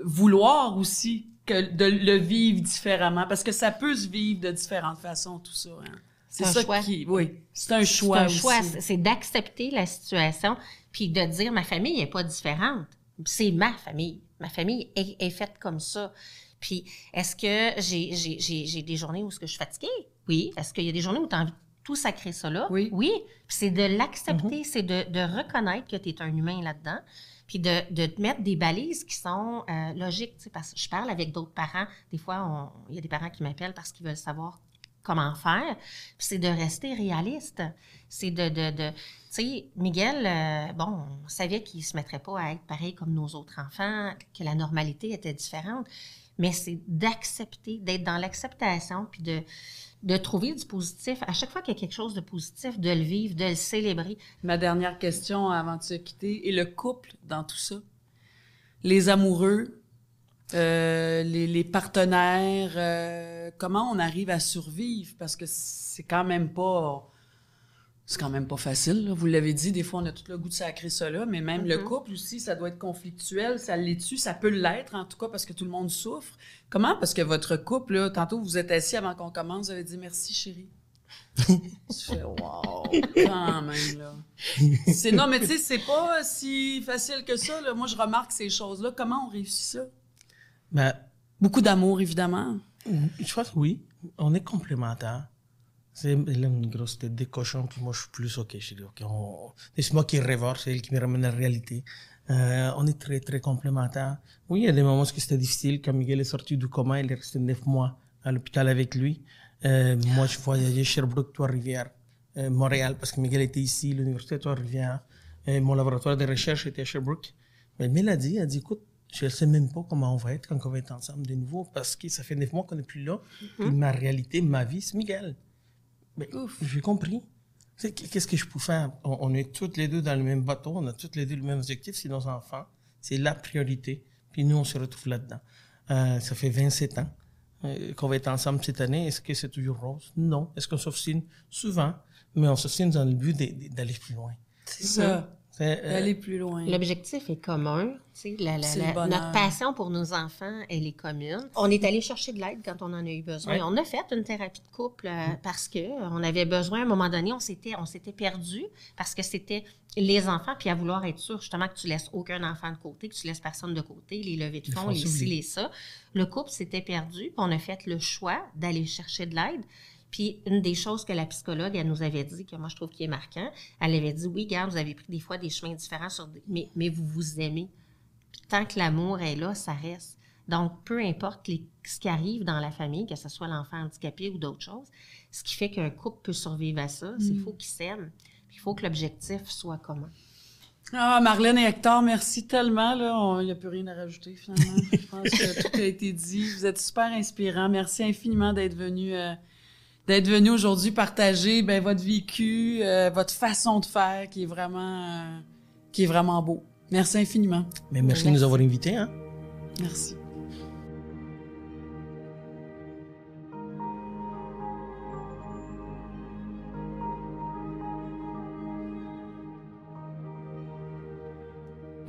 vouloir aussi de le vivre différemment, parce que ça peut se vivre de différentes façons, tout ça. Hein. C'est ça choix. C'est un choix aussi. C'est d'accepter la situation, puis de dire, ma famille n'est pas différente. C'est ma famille. Ma famille est faite comme ça. Puis, est-ce que j'ai des journées où est-ce que je suis fatiguée? Oui. Est-ce qu'il y a des journées où tu as envie de tout sacrer ça là? Oui. Puis c'est de l'accepter, c'est de reconnaître que tu es un humain là-dedans, puis de te mettre des balises qui sont logiques. Parce que je parle avec d'autres parents. Des fois, il y a des parents qui m'appellent parce qu'ils veulent savoir comment faire. Puis c'est de rester réaliste. C'est tu sais, Miguel, on savait qu'il se mettrait pas à être pareil comme nos autres enfants, que la normalité était différente, mais c'est d'accepter, d'être dans l'acceptation, puis de trouver du positif. À chaque fois qu'il y a quelque chose de positif, de le vivre, de le célébrer. Ma dernière question avant de se quitter, et le couple dans tout ça? Les amoureux, les partenaires, comment on arrive à survivre? Parce que c'est quand même pas facile, là. Vous l'avez dit, des fois, on a tout le goût de sacrer ça là, mais même le couple aussi, ça doit être conflictuel, ça l'est-tu, ça peut l'être, en tout cas, parce que tout le monde souffre. Comment? Parce que votre couple, là, tantôt, vous êtes assis avant qu'on commence, vous avez dit « Merci, chérie ». Tu fais « Wow! » Quand même, là. Non, mais tu sais, c'est pas si facile que ça, là. Moi, je remarque ces choses-là. Comment on réussit ça? Beaucoup d'amour, évidemment. Je pense que oui. On est complémentaires. Elle a une grosse tête de cochon, puis moi, je suis plus OK. Je dis, OK, c'est moi qui révore, c'est elle qui me ramène à la réalité. On est très, très complémentaires. Oui, il y a des moments où c'était difficile. Quand Miguel est sorti du coma, il est resté 9 mois à l'hôpital avec lui. Moi, je voyageais Sherbrooke, Trois-Rivières, Montréal, parce que Miguel était ici, l'université de Trois-Rivières. Mon laboratoire de recherche était à Sherbrooke. Mais Mélodie a dit, écoute, je ne sais même pas comment on va être quand on va être ensemble de nouveau, parce que ça fait 9 mois qu'on n'est plus là. Puis ma réalité, ma vie, c'est Miguel. Mais j'ai compris. Qu'est-ce que je peux faire? On est toutes les deux dans le même bateau, on a toutes les deux le même objectif, c'est nos enfants. C'est la priorité. Puis nous, on se retrouve là-dedans. Ça fait 27 ans qu'on va être ensemble cette année. Est-ce que c'est toujours rose? Non. Est-ce qu'on s'obstine? Souvent. mais on s'obstine dans le but d'aller plus loin. C'est ça. D'aller plus loin. L'objectif est commun. Tu sais, C'est le bonheur. notre passion pour nos enfants, elle est commune. On est allé chercher de l'aide quand on en a eu besoin. Ouais. On a fait une thérapie de couple parce que on avait besoin. À un moment donné, on s'était perdu parce que c'était les enfants, puis à vouloir être sûr justement que tu laisses aucun enfant de côté, que tu laisses personne de côté, les levées de fonds, les ci, les ça. Le couple s'était perdu, puis on a fait le choix d'aller chercher de l'aide. Puis une des choses que la psychologue, elle nous avait dit, que moi je trouve qui est marquant, elle avait dit, oui, gars, vous avez pris des fois des chemins différents, mais vous vous aimez. Puis tant que l'amour est là, ça reste. Donc, peu importe ce qui arrive dans la famille, que ce soit l'enfant handicapé ou d'autres choses, ce qui fait qu'un couple peut survivre à ça, c'est qu'il faut qu'ils s'aiment. Puis il faut que l'objectif soit commun. Ah, Marlène et Hector, merci tellement. Il n'y a plus rien à rajouter, finalement. Je pense que tout a été dit. Vous êtes super inspirants. Merci infiniment d'être venus aujourd'hui partager votre vécu, votre façon de faire qui est vraiment beau. Merci infiniment. Mais merci de nous avoir invités. Hein? Merci.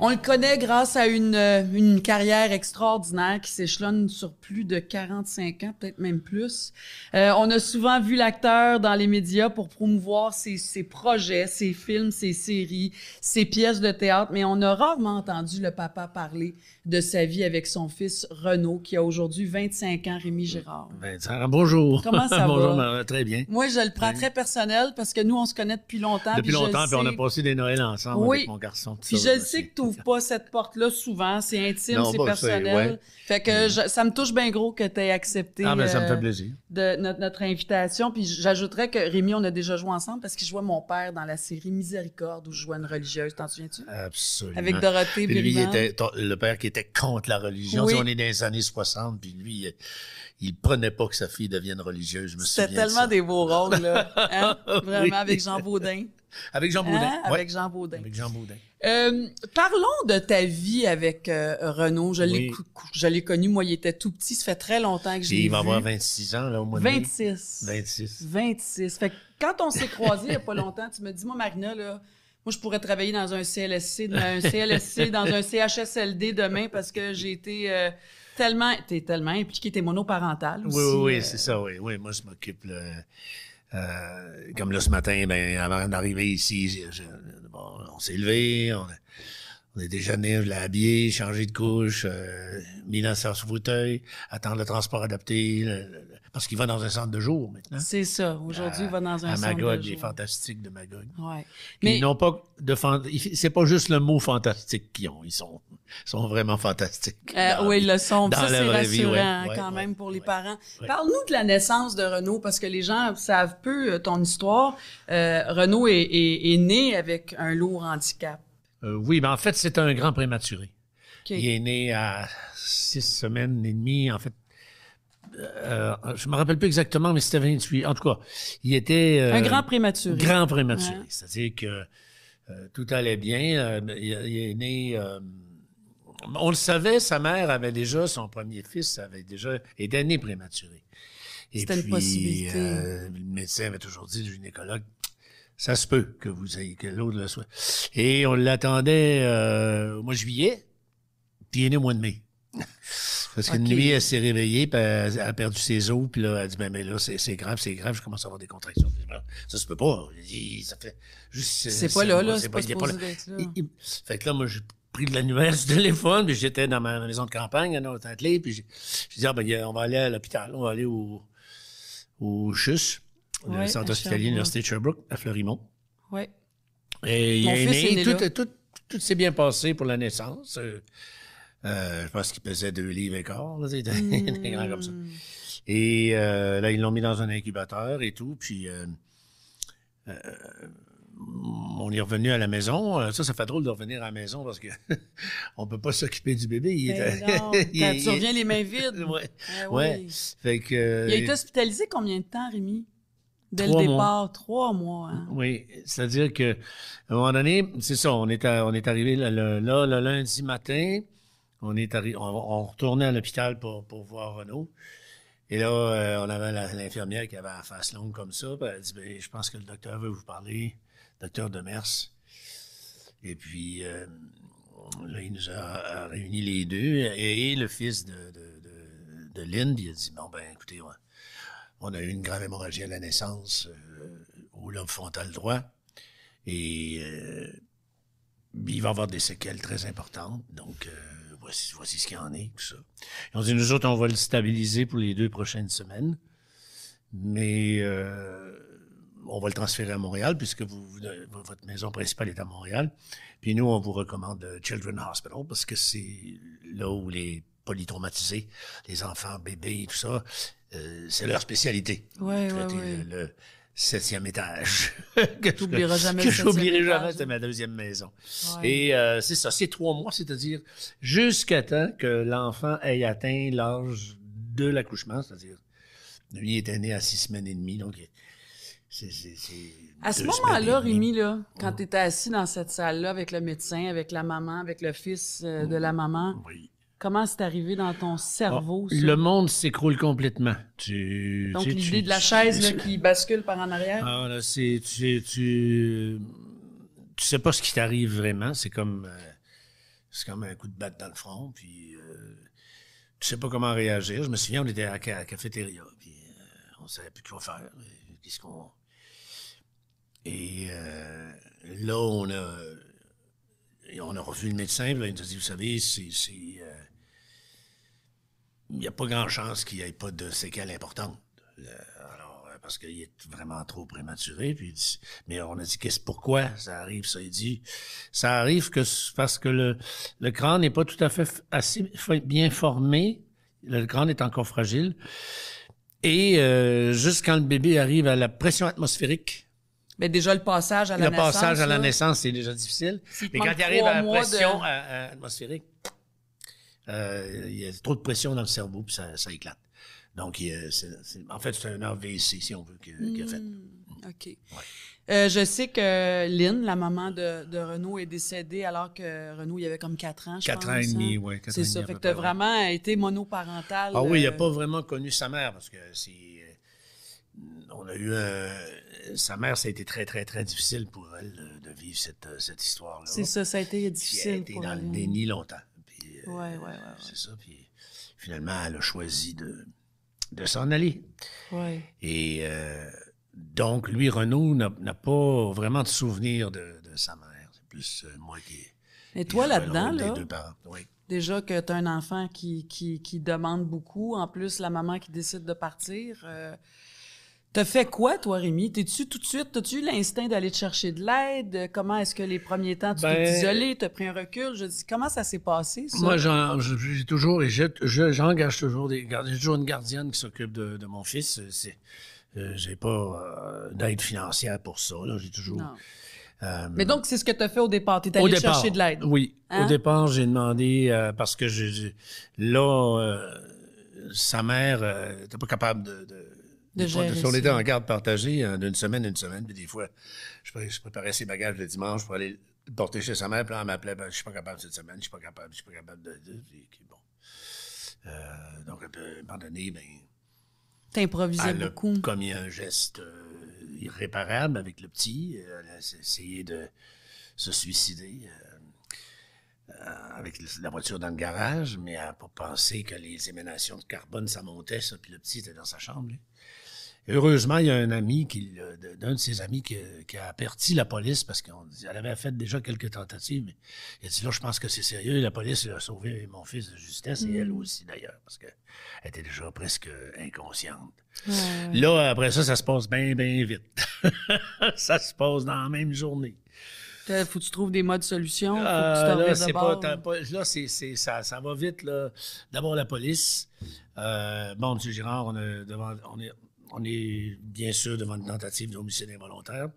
On le connaît grâce à une carrière extraordinaire qui s'échelonne sur plus de 45 ans, peut-être même plus. On a souvent vu l'acteur dans les médias pour promouvoir ses projets, ses films, ses séries, ses pièces de théâtre, mais on a rarement entendu le papa parler de sa vie avec son fils Renaud, qui a aujourd'hui 25 ans, Rémi Girard. Bonjour. Comment ça Bonjour, va? Très bien. Moi, je le prends très personnel parce que nous, on se connaît depuis longtemps. Depuis longtemps, puis on a sais... passé des Noëls ensemble Oui. avec mon garçon. Puis je le sais que tu n'ouvres pas cette porte-là souvent, c'est intime, c'est personnel. Ouais. Fait que ça me touche bien gros que tu aies accepté Ah, ben ça me fait plaisir. de notre invitation. Puis j'ajouterais que Rémi, on a déjà joué ensemble parce qu'il jouait mon père dans la série Miséricorde où je jouais une religieuse, t'en souviens-tu? Absolument. Avec Dorothée Puis lui, Biriman. le père qui était contre la religion. Oui. Tu sais, on est dans les années 60, puis lui, il prenait pas que sa fille devienne religieuse, je me souviens. C'était tellement des beaux rôles, là. Hein? Vraiment, Oui. avec Jean Baudin. Avec Jean Baudin. Hein? Ouais. Avec Jean Baudin. Avec Jean Baudin. Parlons de ta vie avec Renaud. Je l'ai connu, moi, il était tout petit. Ça fait très longtemps que je l'ai vu. Il va avoir 26 ans, là, au mois de mai. 26. Fait que quand on s'est croisés il n'y a pas longtemps, tu me dis, moi, Marina, là, moi, je pourrais travailler dans un CLSC, dans un CHSLD demain parce que j'ai été t'es tellement impliqué, t'es monoparental aussi. Oui, c'est ça, oui. Moi, je m'occupe, comme là, ce matin, avant d'arriver ici, on s'est levé, on a déjeuné, je l'ai habillé, changé de couche, mis dans son fauteuil, attendre le transport adapté, parce qu'il va dans un centre de jour maintenant. C'est ça. Aujourd'hui, il va dans un centre Magog, de jour. il est fantastique de Magog. Ouais. Mais ils n'ont pas c'est pas juste le mot fantastique qu'ils ont, ils sont vraiment fantastiques. Oui, ils le sont. Dans Ça, la c'est vraie vie, rassurant ouais, quand même pour les parents. Ouais. Parle-nous de la naissance de Renaud, parce que les gens savent peu ton histoire. Renaud est né avec un lourd handicap. Oui, mais en fait, c'est un grand prématuré. Okay. Il est né à 6 semaines et demie, en fait. Je me rappelle plus exactement, mais c'était 28. En tout cas, il était... un grand prématuré. Grand prématuré. Ouais. C'est-à-dire que tout allait bien. Il est né... on le savait, sa mère avait déjà, son premier fils était né prématuré. Et C'était une possibilité. Le médecin avait toujours dit, le gynécologue, ça se peut que l'autre le soit. Et on l'attendait au mois de juillet, puis il est né au mois de mai. Parce qu'une nuit, elle s'est réveillée, puis elle a perdu ses os, puis là, elle dit, ben là, c'est grave, je commence à avoir des contractions. Ça se peut pas. Ça fait juste... C'est pas là, c'est pas supposé d'être là. Fait que là, moi, j'ai pris de la nouvelle du téléphone, puis j'étais dans ma maison de campagne, à Notre-Atelier, puis j'ai dit, on va aller à l'hôpital, on va aller au CHUS, le centre hospitalier de l'Université de Sherbrooke, à Fleurimont. Oui. Et il est né, là. tout s'est bien passé pour la naissance. Je pense qu'il pesait 2 livres et quart, là, c'était grand comme ça. Et là, ils l'ont mis dans un incubateur et tout, puis on est revenu à la maison. Ça fait drôle de revenir à la maison parce que on peut pas s'occuper du bébé. Tu reviens les mains vides. Ouais. Fait que, il a été hospitalisé combien de temps, Rémi? Dès 3 le départ, mois. 3 mois. Hein? Oui, c'est-à-dire que à un moment donné, c'est ça, on est arrivé le lundi matin, on retournait à l'hôpital pour voir Renaud. Et là, on avait l'infirmière qui avait la face longue comme ça. Puis elle dit, ben, je pense que le docteur veut vous parler, docteur Demers. Et puis, là, il nous a réunis les deux. Et le fils de Lynn, il a dit, bon, ben, écoutez, on a eu une grave hémorragie à la naissance au lobe frontal droit. Et il va y avoir des séquelles très importantes. Donc, voici ce qu'il y en est, tout ça. Et on dit, nous autres, on va le stabiliser pour les 2 prochaines semaines. Mais on va le transférer à Montréal, puisque votre maison principale est à Montréal. Puis nous, on vous recommande Children's Hospital, parce que c'est là où les polytraumatisés, les enfants, bébés, tout ça, c'est leur spécialité. Oui. Le 7e étage. Que tu n'oublieras jamais. Que j'oublierai jamais, c'était ma 2e maison. Ouais. Et c'est ça, c'est 3 mois, c'est-à-dire jusqu'à temps que l'enfant ait atteint l'âge de l'accouchement, c'est-à-dire lui était né à 6 semaines et demie, donc c'est à ce moment-là, Rémi, là, quand tu étais assis dans cette salle-là avec le médecin, avec la maman, avec le fils de la maman, comment c'est arrivé dans ton cerveau, ça? Le monde s'écroule complètement. Donc, l'idée de la chaise là, qui bascule par en arrière? Ah, là, tu sais pas ce qui t'arrive vraiment. C'est comme un coup de batte dans le front, puis tu sais pas comment réagir. Je me souviens, on était à la cafétéria, puis on savait plus quoi faire. Qu'est-ce qu'on... Et là, on a revu le médecin, puis là, il nous a dit, vous savez, il n'y a pas grand chance qu'il n'y ait pas de séquelles importantes. Alors, parce qu'il est vraiment trop prématuré. Puis, mais on a dit, pourquoi ça arrive, ça? Il dit, ça arrive parce que le crâne n'est pas tout à fait assez bien formé. Le crâne est encore fragile. Et juste quand le bébé arrive à la pression atmosphérique, mais déjà, le passage à la naissance. Le passage à la naissance, c'est déjà difficile. Mais quand il arrive à la pression atmosphérique, il y a trop de pression dans le cerveau, puis ça éclate. Donc, en fait, c'est un AVC, si on veut, qu'il a fait. OK. Ouais. Je sais que Lynn, la maman de Renaud, est décédée alors que Renaud, il avait comme 4 ans, je pense. 4 ans et demi, oui. C'est ça. Fait que tu as vraiment été monoparental. Ah oui, il n'a pas vraiment connu sa mère, parce que on a eu sa mère, ça a été très, très, très difficile pour elle de vivre cette histoire-là. C'est ça, ça a été difficile pour elle. Elle a été dans le déni longtemps. Ouais. C'est ça. Puis finalement, elle a choisi de s'en aller. Ouais. Et donc, lui, Renaud, n'a pas vraiment de souvenir de sa mère. C'est plus moi qui... Et toi, là-dedans, là, oui. Déjà que tu as un enfant qui demande beaucoup, en plus, la maman qui décide de partir... T'as fait quoi, toi, Rémi? T'es-tu tout de suite, t'as-tu eu l'instinct d'aller te chercher de l'aide? Comment est-ce que les premiers temps, tu t'es isolé, t'as pris un recul? Je dis, comment ça s'est passé, ça? Moi, j'ai toujours, et j'engage toujours j'ai toujours une gardienne qui s'occupe de mon fils. J'ai pas d'aide financière pour ça, là. J'ai toujours... Non. Mais donc, c'est ce que tu as fait au départ. Tu es allé chercher de l'aide. Oui. Hein? Au départ, j'ai demandé, parce que sa mère n'était pas capable de on était en garde partagée d'une semaine, puis des fois, je préparais ses bagages le dimanche pour aller le porter chez sa mère, puis là, elle m'appelait, je suis pas capable cette semaine, je suis pas capable puis bon. Donc, à un moment donné, t'improvisais beaucoup. Elle a commis un geste irréparable avec le petit, elle a essayé de se suicider avec la voiture dans le garage, mais elle n'a pas pensé que les émanations de carbone, ça montait, ça, puis le petit était dans sa chambre, lui. Heureusement, il y a un ami, d'un de ses amis qui a averti la police parce qu'elle avait fait déjà quelques tentatives. Mais il a dit, là, je pense que c'est sérieux. La police a sauvé mon fils de justesse et elle aussi, d'ailleurs, parce qu'elle était déjà presque inconsciente. Là, après ça se passe bien, bien vite. Ça se passe dans la même journée. Faut que tu trouves des modes solutions. Faut que tu t'en reviennes de bord. Là, ça va vite, là. D'abord, la police. Bon, M. Girard, on est bien sûr devant une tentative d'homicide involontaire.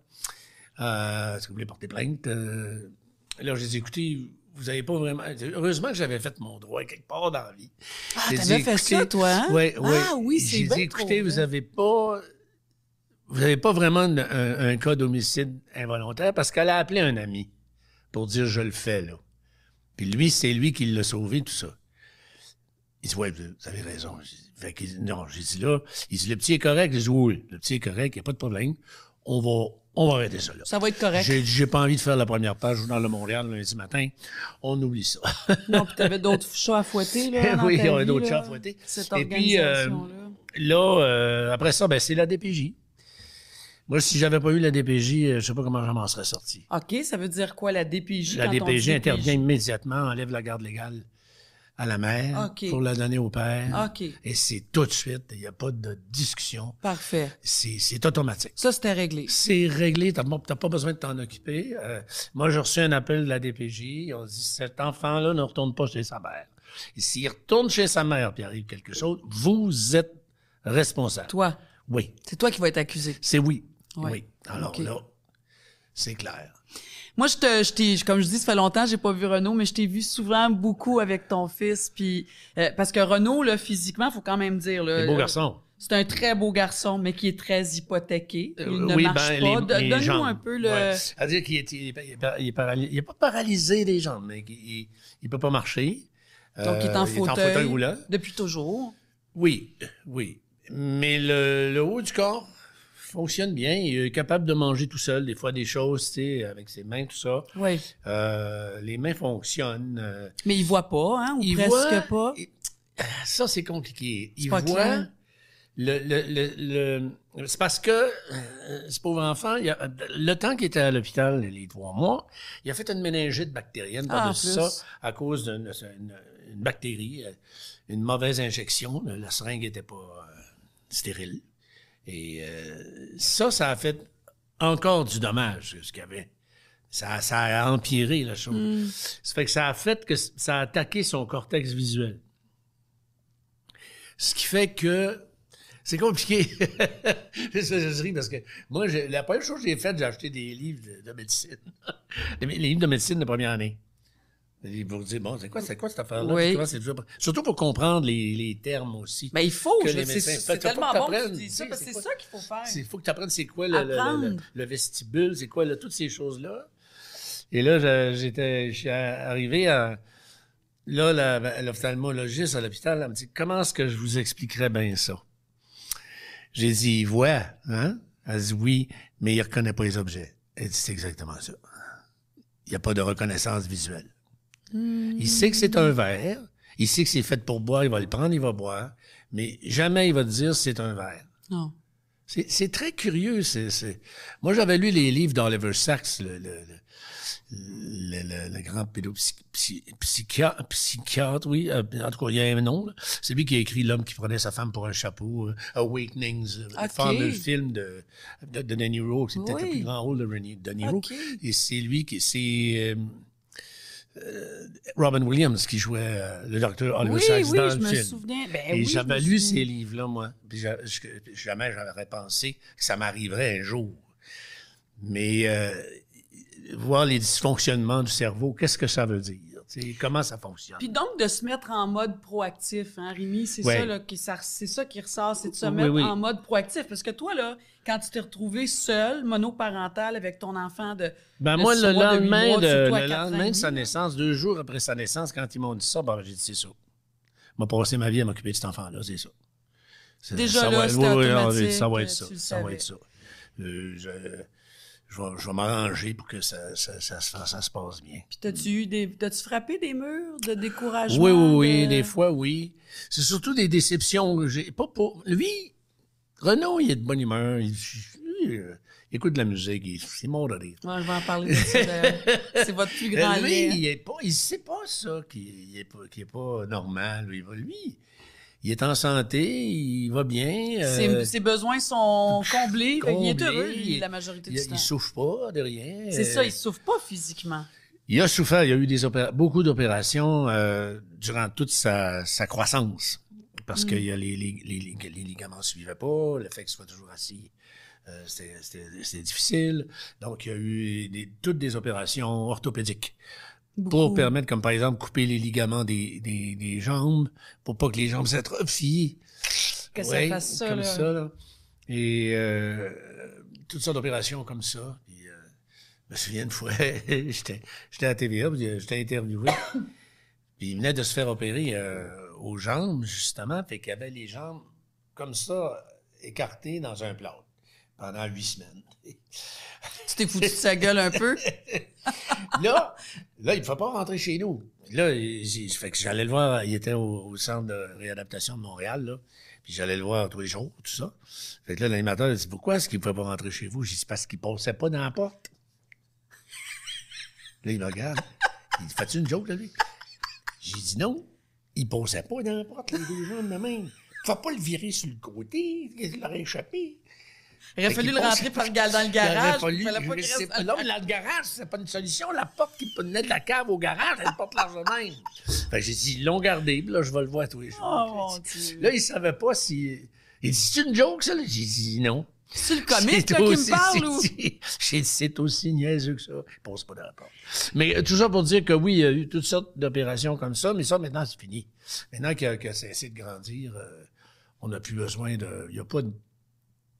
Est-ce que vous voulez porter plainte? Là, j'ai dit, écoutez, vous n'avez pas vraiment... Heureusement que j'avais fait mon droit quelque part dans la vie. Ah, t'avais fait ça, toi, hein? Oui. Ah oui, c'est j'ai dit, écoutez, vous n'avez pas vraiment un cas d'homicide involontaire parce qu'elle a appelé un ami pour dire, je le fais, là. Puis lui, c'est lui qui l'a sauvé, tout ça. Il dit, ouais, vous avez raison. Fait qu'il dit, non, j'ai dit là, il dit, le petit est correct. J'ai dit, oui, le petit est correct, il n'y a pas de problème. On va arrêter ça là. Ça va être correct. J'ai pas envie de faire la première page dans le Montréal lundi matin. On oublie ça. Non, puis t'avais d'autres chats à fouetter, là. Dans oui, il y ta aurait vie, d'autres là, chats à fouetter. Cette Et puis, organisation-là. après ça, ben, c'est la DPJ. Moi, si j'avais pas eu la DPJ, je sais pas comment je m'en serais sorti. OK, ça veut dire quoi, la DPJ? La quand on dit DPJ intervient immédiatement, enlève la garde légale à la mère OK. pour la donner au père. OK. Et c'est tout de suite, il n'y a pas de discussion. Parfait. C'est automatique. Ça, c'était réglé. C'est réglé, t'as pas besoin de t'en occuper. Moi, j'ai reçu un appel de la DPJ, on dit, cet enfant-là ne retourne pas chez sa mère. Et s'il retourne chez sa mère puis arrive quelque chose, vous êtes responsable. Toi. Oui. C'est toi qui vas être accusé. C'est oui. Ouais. Oui. Alors OK. là, c'est clair. Moi, comme je dis, ça fait longtemps que j'ai pas vu Renaud, mais je t'ai vu souvent beaucoup avec ton fils, puis parce que Renaud, là, physiquement, faut quand même dire, là, Les beaux garçons. c'est un très beau garçon, mais qui est très hypothéqué. Il ne oui, marche ben, pas. les Donne-nous jambes. un peu le. Ouais. C'est-à-dire qu'il est paralysé. Il n'est pas paralysé des jambes, mais il peut pas marcher. Donc, il est en fauteuil. roulant. Depuis toujours. Oui, oui. Mais le haut du corps fonctionne bien. Il est capable de manger tout seul, des fois des choses, tu sais, avec ses mains, tout ça. Oui. Les mains fonctionnent. Mais il voit pas, hein, ou Il presque voit- pas. Ça, c'est compliqué. Il pas voit... clair. C'est parce que ce pauvre enfant, le temps qu'il était à l'hôpital, les 3 mois, il a fait une méningite bactérienne par-dessus en ça plus. à cause d'une bactérie, une mauvaise injection. La seringue n'était pas stérile. Et ça a fait encore du dommage, ce qu'il y avait. Ça a empiré la chose. Ça fait que ça a fait que ça a attaqué son cortex visuel. Ce qui fait que c'est compliqué. Je ris parce que moi, la première chose que j'ai faite, j'ai acheté des livres de médecine. Les livres de médecine de première année. Pour vous dire, bon, c'est quoi cette affaire-là? Oui. Comment c'est dur? Surtout pour comprendre les termes aussi. Ben, il faut. Que les médecins- C'est Faut tellement que bon que tu t'apprennes, dis ça, tu sais, parce que c'est c'est quoi- ça qu'il faut faire. Il faut que tu apprennes c'est quoi Apprendre. le vestibule, c'est quoi toutes ces choses-là. Et là, je suis arrivé à... Là, l'ophtalmologiste à l'hôpital, elle me dit, comment est-ce que je vous expliquerais bien ça? J'ai dit, il voit, hein? Elle dit oui, mais il reconnaît pas les objets. Elle dit, c'est exactement ça. Il n'y a pas de reconnaissance visuelle. Il sait que c'est un verre, il sait que c'est fait pour boire, il va le prendre, il va boire, mais jamais il va te dire c'est un verre. Non. C'est très curieux. Moi, j'avais lu les livres d'Oliver Sacks, le grand psychiatre, oui. En tout cas, il y a un nom. Là. C'est lui qui a écrit L'homme qui prenait sa femme pour un chapeau, Awakenings, le fameux film de De Niro, c'est peut-être le plus grand rôle de Niro. OK. Et c'est lui c'est Robin Williams qui jouait le docteur Oliver Sacks dans je le me film. souviens. Ben, Et oui, j'avais je me lu souviens. ces livres-là, moi. Puis jamais j'aurais pensé que ça m'arriverait un jour. Mais voir les dysfonctionnements du cerveau, qu'est-ce que ça veut dire? T'sais, comment ça fonctionne? Puis donc, de se mettre en mode proactif, hein, Rémi, c'est Ouais. ça, là, c'est ça qui ressort, c'est de se Oui, mettre oui. en mode proactif. Parce que toi, là, quand tu t'es retrouvé seul, monoparental, avec ton enfant de Ben de moi, 6 le mois, de 8 lendemain, mois, surtout à le 4 ans et lendemain de sa demi, naissance, 2 jours après sa naissance, quand ils m'ont dit ça, j'ai dit, c'est ça. Je vais passer ma vie à m'occuper de cet enfant-là, c'est ça. Déjà ça là, va- c'était oui, automatique, ça va être ça. tu le Ça va savais. être ça. Je vais m'arranger pour que ça se passe bien. Puis t'as-tu frappé des murs de découragement? Oui, de- des fois, oui. C'est surtout des déceptions que j'ai. Pas pour. Lui, Renaud, il est de bonne humeur. Il écoute de la musique. C'est mort de rire. Ouais, je vais en parler de ça. C'est votre plus grand Lui, lien. il sait pas ça, qu'il est pas normal. Lui, il est en santé, il va bien. Ses besoins sont comblés. Fait qu'il est comblé, heureux, lui, la majorité du temps. Il souffre pas de rien. C'est ça, il souffre pas physiquement. Il a souffert, il y a eu beaucoup d'opérations durant toute sa croissance. Parce que il y a les ligaments ne suivaient pas, le fait qu'il soit toujours assis, c'était difficile. Donc, il y a eu toutes des opérations orthopédiques pour permettre, comme par exemple, couper les ligaments des jambes, pour pas que les jambes s'atrophient. Que ça fasse ça, comme là. ça, là. Et toutes sortes d'opérations comme ça. Puis, je me souviens une fois, j'étais à TVA, puis j'étais interviewé. Puis il venait de se faire opérer aux jambes, justement, fait qu'il avait les jambes comme ça, écartées dans un plâtre pendant 8 semaines. Tu t'es foutu de sa gueule un peu? là, il ne faut pas rentrer chez nous. Là, fait que j'allais le voir, il était au centre de réadaptation de Montréal, là. Puis j'allais le voir tous les jours, tout ça. Fait que là, l'animateur a dit, pourquoi est-ce qu'il ne pouvait pas rentrer chez vous? J'ai dit, c'est parce qu'il ne passait pas dans la porte. Là, il me regarde. Il dit, fais-tu une joke, là, lui? J'ai dit, non. Il ne passait pas dans la porte, les deux jambes de même. Faut pas le virer sur le côté. Il l'aurait échappé. Il aurait fallu le rentrer dans le garage. Il fallait pas qu'il reste... Non, mais le garage, c'est pas une solution. La porte qui venait de la cave au garage, elle porte large de même. Fait que j'ai dit, ils l'ont gardé, puis là, je vais le voir tous les jours. Oh, mon Dieu. Là, il savait pas si... Il dit, c'est une joke, ça? J'ai dit, non. C'est le comique, là, qui me parle, ou? J'ai dit, c'est aussi niaiseux que ça. Il passe pas dans la porte. Mais tout ça pour dire que oui, il y a eu toutes sortes d'opérations comme ça, mais ça, maintenant, c'est fini. Maintenant qu'il a cessé de grandir, on n'a plus besoin de... Il n'y a pas de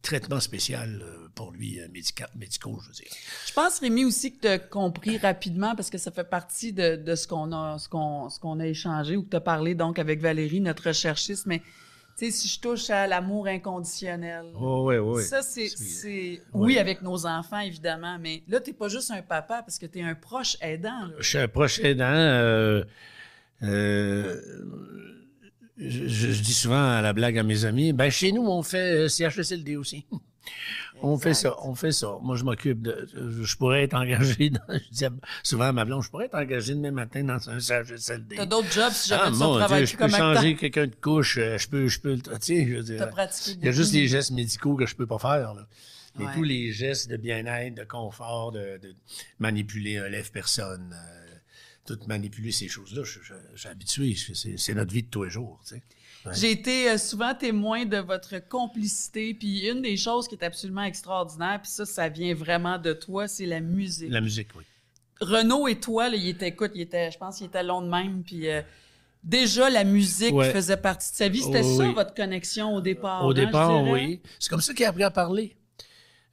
traitement spécial pour lui, médicaux, je veux dire. Je pense, Rémi, aussi que tu as compris rapidement, parce que ça fait partie de ce qu'on a échangé ou que tu as parlé donc avec Valérie, notre recherchiste, mais tu sais, si je touche à l'amour inconditionnel, oui. Ça, c'est oui, avec nos enfants, évidemment, mais là, tu n'es pas juste un papa, parce que tu es un proche aidant. Là. Je suis un proche aidant. Je dis souvent à la blague à mes amis, ben chez nous, on fait CHSLD aussi. On fait ça. Moi, je m'occupe de... Je pourrais être engagé dans... Je dis souvent à ma blonde, je pourrais être engagé demain matin dans un CHSLD. T'as d'autres jobs si jamais tu travailles plus comme acteur. Je peux changer quelqu'un de couche, je peux, tu sais, je veux dire... T'as pratiqué il y a juste les gestes médicaux que je peux pas faire, là. Mais Ouais. tous les gestes de bien-être, de confort, de manipuler un lève-personne, tout manipuler ces choses-là, je suis habitué. C'est notre vie de tous les jours, tu sais. Ouais. J'ai été souvent témoin de votre complicité, puis une des choses qui est absolument extraordinaire, puis ça vient vraiment de toi, c'est la musique. La musique, oui. Renaud et toi, là, je pense qu'il était long de même, puis déjà la musique faisait partie de sa vie. C'était ça, votre connexion au départ? Au départ, oui. C'est comme ça qu'il a appris à parler.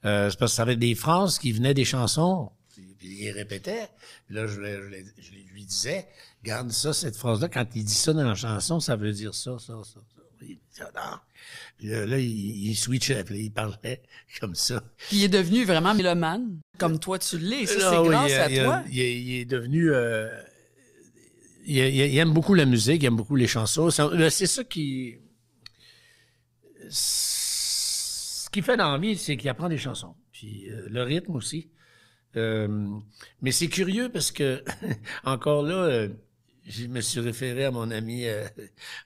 C'est parce que ça avait des phrases qui venaient des chansons, puis il répétait. Puis là, je lui disais, garde ça, cette phrase-là, quand il dit ça dans la chanson, ça veut dire ça. Il dit, non. Puis là, il switchait, puis il parlait comme ça. Puis il est devenu vraiment mélomane, comme toi tu l'es. Ça, c'est grâce à toi. Il est devenu... il aime beaucoup la musique, il aime beaucoup les chansons. C'est ça qui... Ce qu'il fait dans la vie, c'est qu'il apprend des chansons. Puis le rythme aussi. Mais c'est curieux parce que, encore là, je me suis référé à mon ami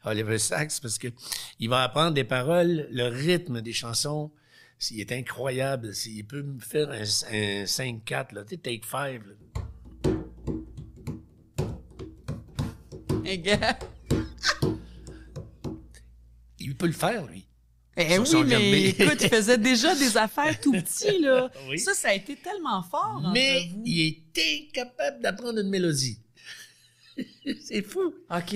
Oliver Sacks parce que il va apprendre des paroles, le rythme des chansons, il est incroyable. Il peut me faire un 5-4, là, tu sais, take 5. Un gars. Il peut le faire, lui. Eh oui, mais écoute, il faisait déjà des affaires tout petits, là. Oui. Ça a été tellement fort. Mais il est incapable d'apprendre une mélodie. C'est fou. OK.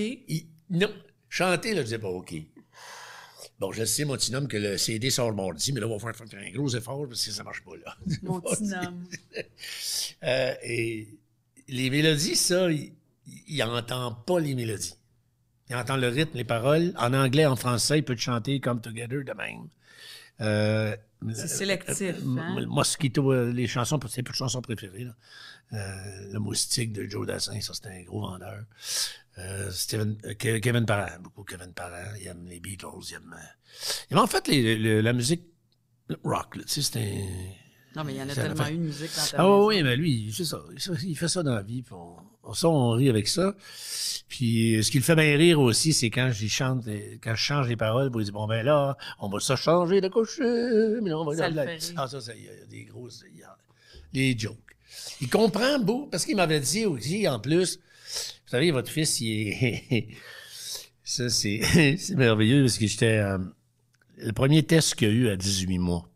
Non. Chanter, là, je disais pas OK. Bon, je sais, mon petit homme, que le CD sort le mardi, mais là, on va faire un gros effort parce que ça marche pas, là. Mon petit homme. Et les mélodies, ça, il entend pas les mélodies. Il entend le rythme, les paroles. En anglais, en français, il peut te chanter Come Together de même. C'est sélectif, hein? Mosquito, les chansons, c'est plus de chansons préférées, là. Le Moustique de Joe Dassin, ça, c'était un gros vendeur. Kevin Parent, beaucoup Kevin Parent. Il aime les Beatles, il aime en fait la musique rock, là. Tu sais, c'est un... Non, mais il y en a tellement une musique dans ta maison. Oui, mais lui, c'est ça. Il fait ça dans la vie, puis on rit avec ça. Puis ce qui le fait bien rire aussi, c'est quand je change les paroles, il dit, bon, ben là, on va ça changer de couche. Mais là, on va ça le fait rire. Ah, ça, il y a des grosses... des jokes. Il comprend beau, parce qu'il m'avait dit aussi, en plus, vous savez, votre fils, il est... Ça, c'est merveilleux, parce que j'étais... le premier test qu'il y a eu à 18 mois.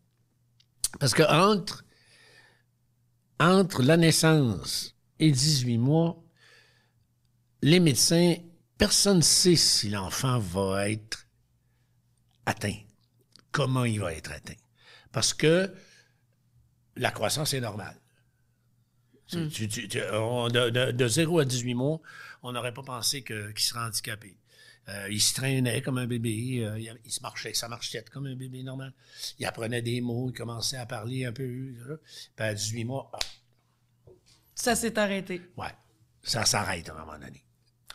Parce que entre la naissance et 18 mois, les médecins, personne ne sait si l'enfant va être atteint. Comment il va être atteint. Parce que la croissance est normale. De 0 à 18 mois, on n'aurait pas pensé qu'il serait handicapé. Il se traînait comme un bébé. Ça marchait comme un bébé normal. Il apprenait des mots, il commençait à parler un peu. Puis à 18 mois, Ça s'est arrêté. ouais, ça s'arrête à un moment donné.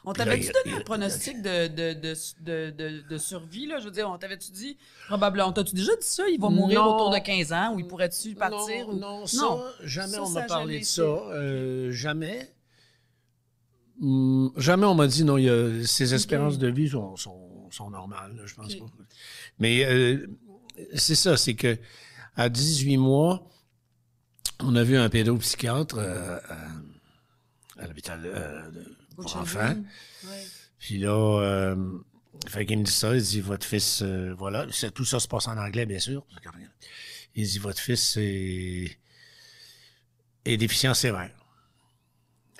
On Puis t'avait-tu là, donné un pronostic de survie, là? Je veux dire, on t'avait-tu dit, probablement, on t'a-tu déjà dit ça? Il va mourir Non. autour de 15 ans ou il pourrait-tu partir? Non, ou... ça, jamais Ça, on ça m'a a parlé jamais de ça. Jamais. Jamais on m'a dit, non, ses espérances de vie sont normales, là, je pense pas. Mais c'est ça, c'est que à 18 mois, on a vu un pédopsychiatre à l'hôpital pour enfants. Ouais. Puis là, fait qu'il me dit ça, il dit, votre fils, voilà, tout ça se passe en anglais, bien sûr. Il dit, votre fils est déficient sévère.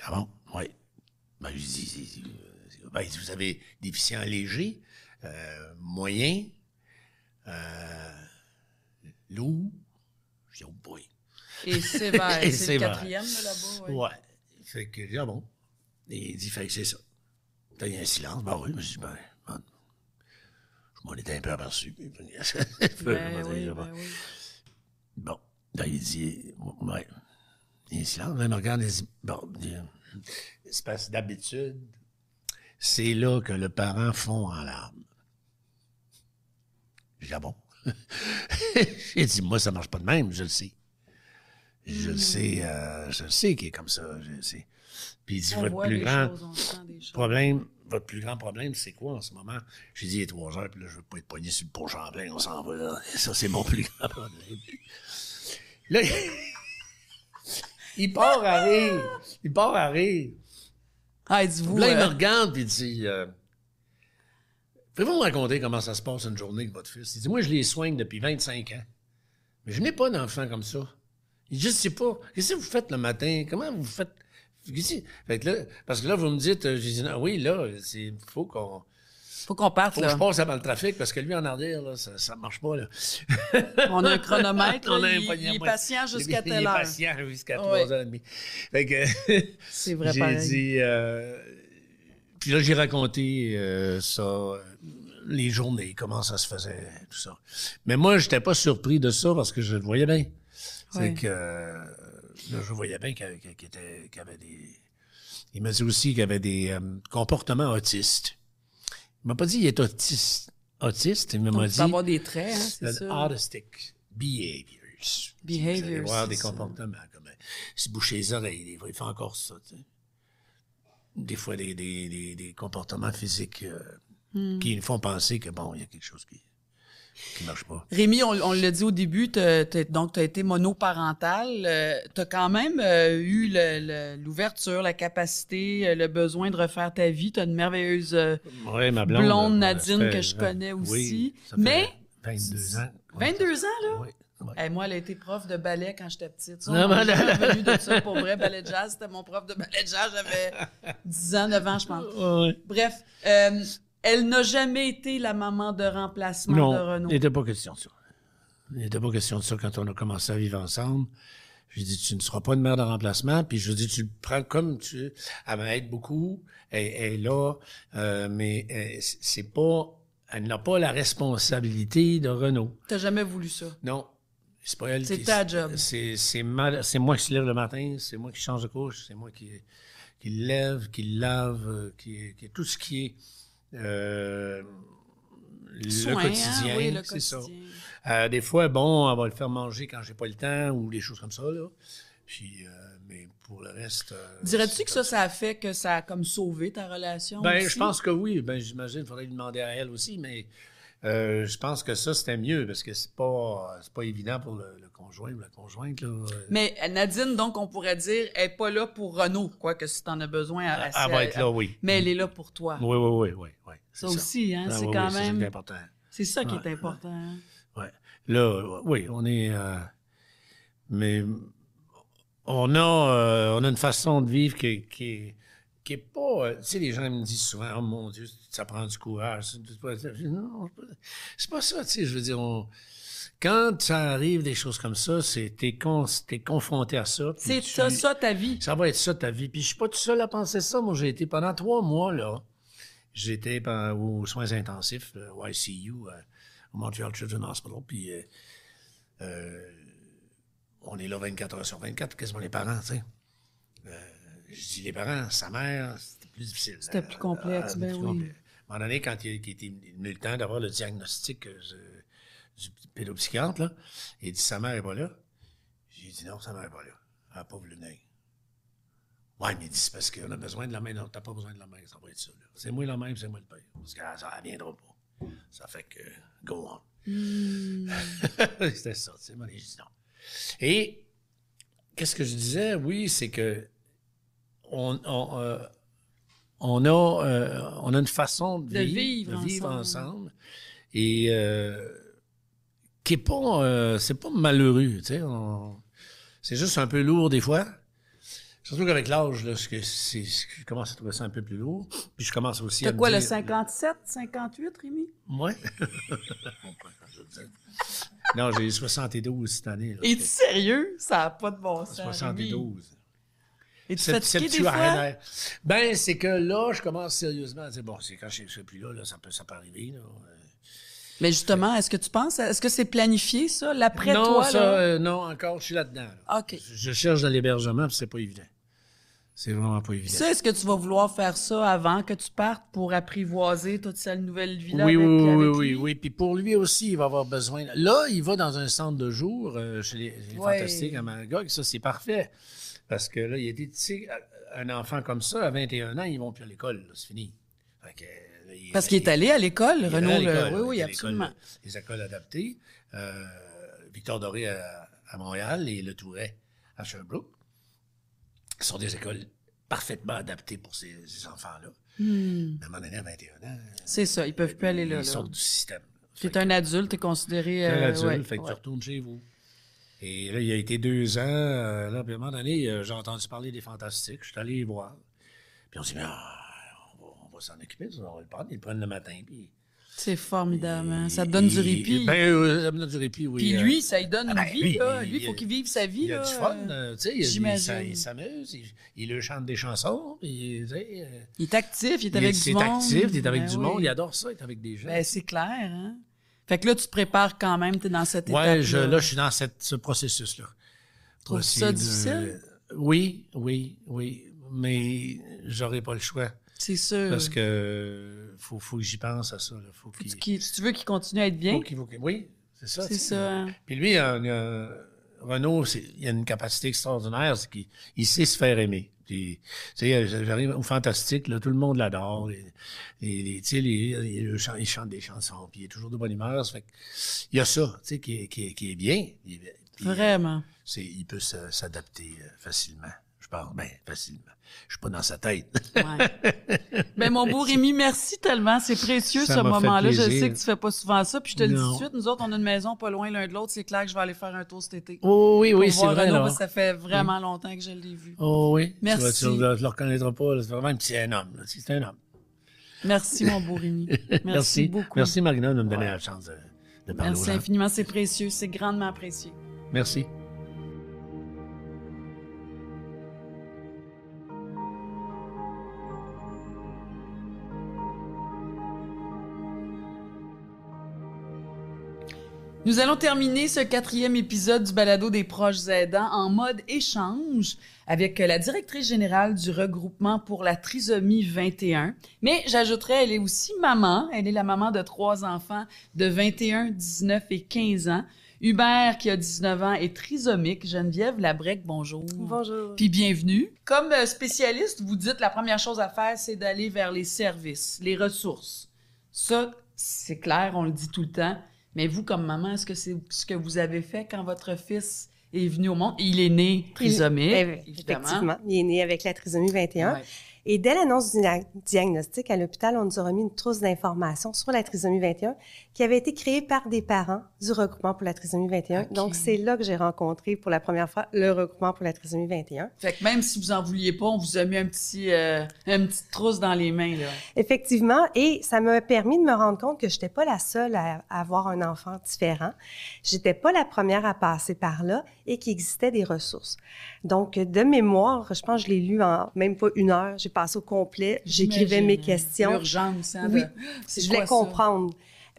Ah bon? Oui. Ben, je dis, vous avez déficient léger, moyen, lourd. Je dis, oh boy. Et sévère. Et C'est le sévère. 4e, là-bas? Ouais. Fait que, ah bon. Et il dit, fait que c'est ça. Là, il y a un silence. Ben oui, je dis, je m'en étais un peu aperçu. Ben oui. Bon. Là, il dit, ouais. Il y a un silence. Là, il me regarde et il dit, bon, espèce d'habitude, c'est là que le parent fond en larmes. Je dis, ah bon? J'ai dit, moi, ça marche pas de même, je le sais. Je le sais qu'il est comme ça, je le sais. Puis il dit, votre plus grand problème, c'est quoi en ce moment? J'ai dit, il est 3 heures, puis là, je veux pas être pogné sur le pont Champlain, on s'en va là. Ça, c'est mon plus grand problème. Là, il part à rire. Ah, dis-vous. Là, il me regarde, puis il dit, pouvez-vous me raconter comment ça se passe une journée avec votre fils? Il dit, moi, je les soigne depuis 25 ans. Mais je n'ai pas d'enfant comme ça. Il dit, je sais pas. Qu'est-ce que vous faites le matin? Comment vous faites? Fait que là, parce que là, vous me dites, j'ai dit, non, oui, là, faut qu'on parte, faut que je passe avant le trafic, parce que lui, en arrière, là, ça marche pas, là. On a un chronomètre, On là, a il est patient jusqu'à telle heure. Il est patient jusqu'à 3h30. Fait que, c'est vrai, j'ai pareil. dit, puis là, j'ai raconté ça, les journées, comment ça se faisait, tout ça. Mais moi, j'étais pas surpris de ça, parce que je le voyais bien. C'est que, là, je voyais bien qu'il avait des... Il m'a dit aussi qu'il avait des comportements autistes. Il m'a pas dit qu'il est autiste, il m'a dit... Il peut avoir des traits, hein, c'est ça. Autistic behaviors. Vous allez voir des comportements, comme se boucher les oreilles, des fois, il fait encore ça, tu sais. Des fois, des comportements physiques qui nous font penser que, bon, il y a quelque chose qui marche pas. Rémi, on l'a dit au début, donc tu as été monoparental. Tu as quand même eu l'ouverture, la capacité, le besoin de refaire ta vie. Tu as une merveilleuse ma blonde Nadine que je connais aussi. Oui, ça fait mais 22 ans. 22 ans, là? Oui. Ouais. Hey, moi, elle a été prof de ballet quand j'étais petite. Ça, Non, on est revenu de ça pour vrai. Ballet de jazz, c'était mon prof de ballet de jazz. J'avais 10 ans, 9 ans, je pense. Ouais. Bref, elle n'a jamais été la maman de remplacement de Renaud. Non, il n'était pas question de ça. Il n'était pas question de ça quand on a commencé à vivre ensemble. J'ai dit, tu ne seras pas une mère de remplacement. Puis je dis, tu le prends comme tu veux. Elle m'aide beaucoup. Elle est là. Mais c'est pas... Elle n'a pas la responsabilité de Renaud. T'as jamais voulu ça? Non. C'est pas elle c'est ta job. C'est moi qui se lève le matin, c'est moi qui change de couche, c'est moi qui le lève, qui le lave, qui tout ce qui est le quotidien, hein? Oui, le c'est quotidien. Ça. Des fois, bon, on va le faire manger quand j'ai pas le temps ou des choses comme ça, là. Puis, mais pour le reste... Dirais-tu que ça a fait que ça a comme sauvé ta relation Ben, aussi? je pense que oui. Ben, j'imagine qu'il faudrait lui demander à elle aussi, mais je pense que ça, c'était mieux parce que c'est pas évident pour le conjoint ou la conjointe, là. Mais Nadine, donc, on pourrait dire, elle n'est pas là pour Renaud, quoique si tu en as besoin... Elle va être là, oui. Mais elle est là pour toi. Oui. Ça aussi, hein, c'est oui, quand oui, même... c'est important. C'est ça qui est important. Hein? Ouais. Là, oui, on est... mais on a une façon de vivre qui est pas... tu sais, les gens me disent souvent, « Oh mon Dieu, ça prend du courage. » Non, c'est pas ça, tu sais, je veux dire, quand ça arrive des choses comme ça, t'es confronté à ça. C'est ça ta vie. Ça va être ça ta vie. Puis je suis pas tout seul à penser ça. Moi, j'ai été pendant 3 mois, là. j'étais aux soins intensifs, au ICU, au Montreal Children's Hospital, puis on est là 24 heures sur 24, quasiment les parents, tu sais. Je dis les parents, sa mère, c'était plus difficile. C'était plus complexe, ben oui. Complexe. À un moment donné, quand il était venu le temps d'avoir le diagnostic du pédopsychiatre, là, il dit, sa mère n'est pas là. J'ai dit, non, sa mère n'est pas là. Elle n'a pas voulu venir. Ouais, mais il dit, c'est parce qu'on a besoin de la main. Non, t'as pas besoin de la main, ça va être ça. Là. C'est moi la main, c'est moi le père. Parce que ça ne viendra pas. Ça fait que, go on. C'était ça, tu sais. Moi, j'ai dit non. Et, qu'est-ce que je disais? Oui, c'est que on a une façon de vivre ensemble et qui est pas c'est pas malheureux, tu sais, c'est juste un peu lourd des fois. Surtout qu'avec l'âge, là, je commence à trouver ça un peu plus lourd. Puis je commence aussi à me dire... T'as quoi, le 57, 58, Rémi? Ouais. Non, j'ai 72 cette année. Là. Es-tu sérieux? Ça n'a pas de bon sens. 72. Et tu fatigué des fois? Ben, c'est que là, je commence sérieusement à dire, bon, c'est quand je ne suis plus là, ça peut arriver. Là. Mais justement, est-ce que tu penses, est-ce que c'est planifié, ça, l'après-toi? Non, non, encore, je suis là-dedans. Là. OK. Je cherche de l'hébergement, puis c'est pas évident. C'est vraiment pas évident. Ça, est-ce que tu vas vouloir faire ça avant que tu partes pour apprivoiser toute cette nouvelle vie-là avec lui? Oui. Puis pour lui aussi, il va avoir besoin. Là, il va dans un centre de jour chez les Fantastiques à Magog. Ça, c'est parfait. Parce que là, il était, tu sais, un enfant comme ça, à 21 ans, ils vont plus à l'école. Là, c'est fini. Fait que, là, parce qu'il est allé à l'école, Renaud. Oui, absolument. Les écoles adaptées. Victor Doré à Montréal et Le Touret à Sherbrooke. Ce sont des écoles parfaitement adaptées pour ces enfants-là. Mais à un moment donné, à 21 ans... C'est ça, ils peuvent plus aller là. Ils sortent du système. Tu es un adulte, tu es considéré... Tu es un adulte, fait que tu retournes chez vous. Et là, il a été 2 ans, là, puis à un moment donné, j'ai entendu parler des Fantastiques, je suis allé les voir. Puis on s'est dit, on va s'en occuper, on va le prendre, ils le prennent le matin, puis... C'est formidable, hein? Ça te donne du répit. Ben, ça me donne du répit, oui. Puis lui, ça lui donne une vie, là. Lui, il faut qu'il vive sa vie, là. Il a du fun, tu sais. Il s'amuse, il lui chante des chansons, puis, tu sais... Il est actif, il est avec du monde. Il est avec du monde, il adore ça, il est avec des gens. Ben, c'est clair, hein? Fait que là, tu te prépares quand même, tu es dans cette étape-là. Ouais, là, je suis dans ce processus-là. Trouves ça difficile? Oui, mais j'aurais pas le choix. C'est sûr. Parce que faut que j'y pense à ça. Là. Si tu veux qu'il continue à être bien. Oui, c'est ça. C'est ça. Hein? Puis lui, Renaud, il a une capacité extraordinaire, c'est qu'il sait se faire aimer. Puis, tu sais, j'arrive au Fantastique, là, tout le monde l'adore. Il chante des chansons, puis il est toujours de bonne humeur. Ça fait il y a ça, tu sais, qui est bien. Puis, vraiment. Il peut s'adapter facilement. Je parle bien facilement. Je suis pas dans sa tête. Ouais. Ben, mon beau Rémi, merci tellement. C'est précieux, ce moment-là. Je sais que tu fais pas souvent ça. Puis je te le dis tout de suite, nous autres, on a une maison pas loin l'un de l'autre. C'est clair que je vais aller faire un tour cet été. Oh, oui, c'est vrai. Renaud, ça fait vraiment longtemps que je l'ai vu. Oh oui. Merci. Tu le reconnaîtras pas. C'est vraiment c'est un homme. C'est un homme. Merci, mon beau Rémi. Merci beaucoup. Merci, Marina, de me donner la chance de parler aux gens. Merci infiniment. C'est précieux. C'est grandement précieux. Merci. Nous allons terminer ce 4e épisode du balado des proches aidants en mode échange avec la directrice générale du regroupement pour la trisomie 21. Mais j'ajouterais, elle est aussi maman. Elle est la maman de 3 enfants de 21, 19 et 15 ans. Hubert, qui a 19 ans, est trisomique. Geneviève Labrec, bonjour. Bonjour. Puis bienvenue. Comme spécialiste, vous dites la première chose à faire, c'est d'aller vers les services, les ressources. Ça, c'est clair, on le dit tout le temps. Mais vous, comme maman, est-ce que c'est ce que vous avez fait quand votre fils est venu au monde? Il est né trisomique, évidemment. Effectivement, il est né avec la trisomie 21. Ouais. Et dès l'annonce du diagnostic à l'hôpital, on nous a remis une trousse d'informations sur la trisomie 21 qui avait été créée par des parents du regroupement pour la trisomie 21. Okay. Donc, c'est là que j'ai rencontré pour la première fois le regroupement pour la trisomie 21. Fait que même si vous en vouliez pas, on vous a mis une petite trousse dans les mains, là. Effectivement. Et ça m'a permis de me rendre compte que j'étais pas la seule à avoir un enfant différent. J'étais pas la première à passer par là et qu'il existait des ressources. Donc, de mémoire, je pense que je l'ai lu en même pas 1 heure. J'ai passais au complet, j'écrivais mes questions. L'urgence, hein, Oui, c'est je voulais quoi ça? comprendre.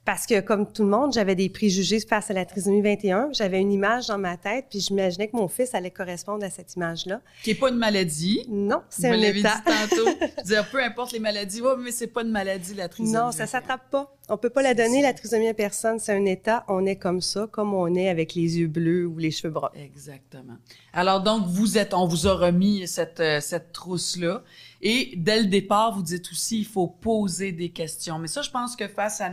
Parce que, comme tout le monde, j'avais des préjugés face à la trisomie 21. J'avais une image dans ma tête, puis j'imaginais que mon fils allait correspondre à cette image-là. Qui n'est pas une maladie. Non, c'est Vous un l'avez dit état. tantôt. Dire, peu importe les maladies, ouais, mais c'est pas une maladie, la trisomie. Non, ça s'attrape pas. On peut pas la donner, la trisomie à personne. C'est un état. On est comme ça, comme on est avec les yeux bleus ou les cheveux bruns. Exactement. Alors, donc, on vous a remis cette trousse-là. Et dès le départ, vous dites aussi, il faut poser des questions. Mais ça, je pense que face à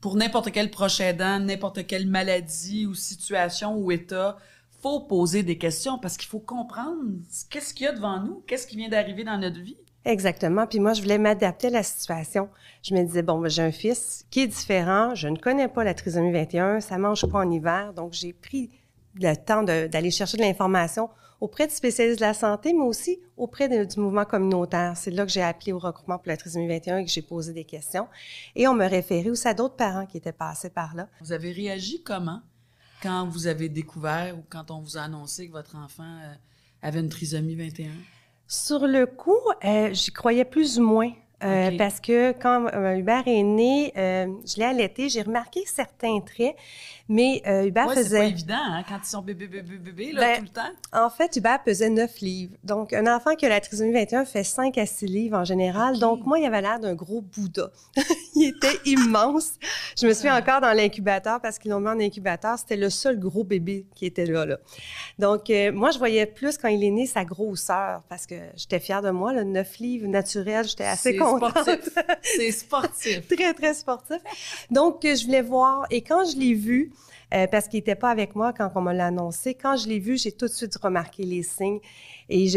pour n'importe quel proche aidant, n'importe quelle maladie ou situation ou état, faut poser des questions parce qu'il faut comprendre qu'est-ce qu'il y a devant nous, qu'est-ce qui vient d'arriver dans notre vie. Exactement. Puis moi, je voulais m'adapter à la situation. Je me disais, bon, ben, j'ai un fils qui est différent. Je ne connais pas la trisomie 21. Ça mange pas en hiver. Donc, j'ai pris le temps d'aller chercher de l'information auprès de spécialistes de la santé, mais aussi auprès du mouvement communautaire. C'est là que j'ai appelé au regroupement pour la trisomie 21 et que j'ai posé des questions. Et on me référait aussi à d'autres parents qui étaient passés par là. Vous avez réagi comment quand vous avez découvert ou quand on vous a annoncé que votre enfant avait une trisomie 21? Sur le coup, j'y croyais plus ou moins. OK. Parce que quand Hubert est né, je l'ai allaité, j'ai remarqué certains traits, mais Hubert Ouais, c'est faisait... pas évident, hein, quand ils sont bébés, là, Ben, tout le temps. En fait, Hubert pesait 9 livres. Donc, un enfant qui a la trisomie 21 fait 5 à 6 livres en général. OK. Donc, moi, il avait l'air d'un gros Bouddha. Il était immense. Je me suis encore dans l'incubateur parce qu'ils l'ont mis en incubateur. C'était le seul gros bébé qui était là. Donc, moi, je voyais plus quand il est né sa grosseur parce que j'étais fière de moi. Là, 9 livres naturels, j'étais assez C'est contente. sportif. C'est sportif. Très, très sportif. Donc, je voulais voir. Et quand je l'ai vu, parce qu'il n'était pas avec moi quand on me l'a annoncé, quand je l'ai vu, j'ai tout de suite remarqué les signes. Et